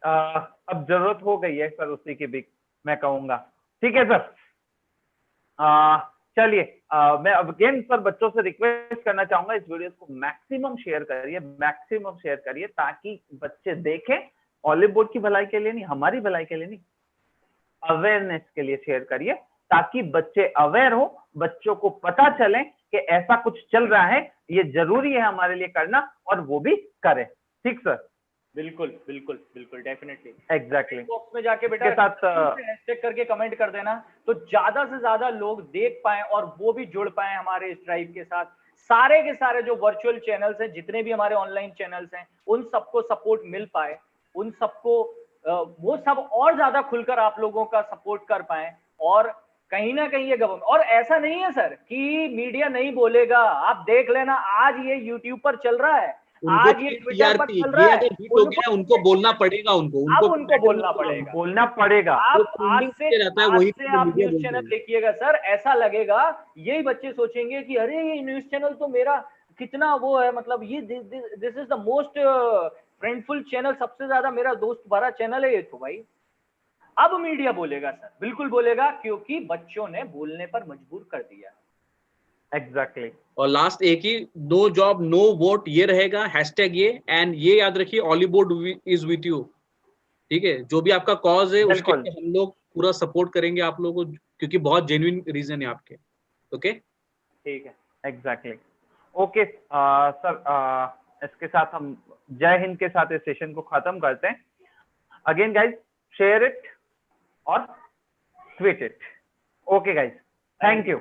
Speaker 1: अब जरूरत हो गई है सर उसी की भी, मैं कहूंगा। ठीक है सर, चलिए मैं अगेन सर बच्चों से रिक्वेस्ट करना चाहूंगा, इस वीडियो को मैक्सिमम शेयर करिए, मैक्सिमम शेयर करिए, ताकि बच्चे देखें। ऑलिव बोर्ड की भलाई के लिए नहीं, हमारी भलाई के लिए नहीं, अवेयरनेस के लिए शेयर करिए, ताकि बच्चे अवेयर हो, बच्चों को पता चले कि ऐसा कुछ चल रहा है, ये जरूरी है हमारे लिए करना, और वो भी करें। ठीक सर?
Speaker 2: बिल्कुल बिल्कुल बिल्कुल, डेफिनेटली।
Speaker 1: एग्जैक्टली।
Speaker 2: बॉक्स में जाके बेटा हैशटैग करके कमेंट कर देना, तो ज्यादा से ज्यादा लोग देख पाए और वो भी जुड़ पाए हमारे इस ड्राइव के साथ। सारे के सारे जो वर्चुअल चैनल्स हैं, जितने भी हमारे ऑनलाइन चैनल्स हैं, उन सबको सपोर्ट मिल पाए, उन सबको वो सब और ज्यादा खुलकर आप लोगों का सपोर्ट कर पाए। और कहीं ना कहीं ये गवर्नमेंट, और ऐसा नहीं है सर कि मीडिया नहीं बोलेगा, आप देख लेना, आज ये यूट्यूब पर चल रहा है, आज ये ट्विटर पर चल रहा है,
Speaker 3: उनको बोलना पड़ेगा,
Speaker 2: उनको बोलना पड़ेगा,
Speaker 1: बोलना पड़ेगा।
Speaker 2: आप आज से आप
Speaker 3: मीडिया
Speaker 2: न्यूज चैनल देखिएगा सर, ऐसा लगेगा, यही बच्चे सोचेंगे कि अरे ये न्यूज चैनल तो मेरा कितना वो है, मतलब ये this is the most friendful channel, सबसे ज्यादा मेरा दोस्त भरा चैनल है ये तो भाई। अब मीडिया बोलेगा सर, बिल्कुल बोलेगा, क्योंकि बच्चों ने बोलने पर मजबूर कर दिया।
Speaker 1: एग्जैक्टली।
Speaker 3: और लास्ट एक ही, नो जॉब नो वोट, ये रहेगा हैशटैग ये, एंड ये याद रखिए, olive board is with you. ठीक है, जो भी आपका कॉज है उसके लिए हम लोग पूरा सपोर्ट करेंगे आप लोगों को, क्योंकि बहुत जेन्युइन रीजन है आपके। ओके,
Speaker 2: ठीक है,
Speaker 1: एग्जैक्टली। ओके सर, इसके साथ हम जय हिंद के साथ इस सेशन को खत्म करते हैं। अगेन गाइज, शेयर इट और tweet it. Okay guys, thank you.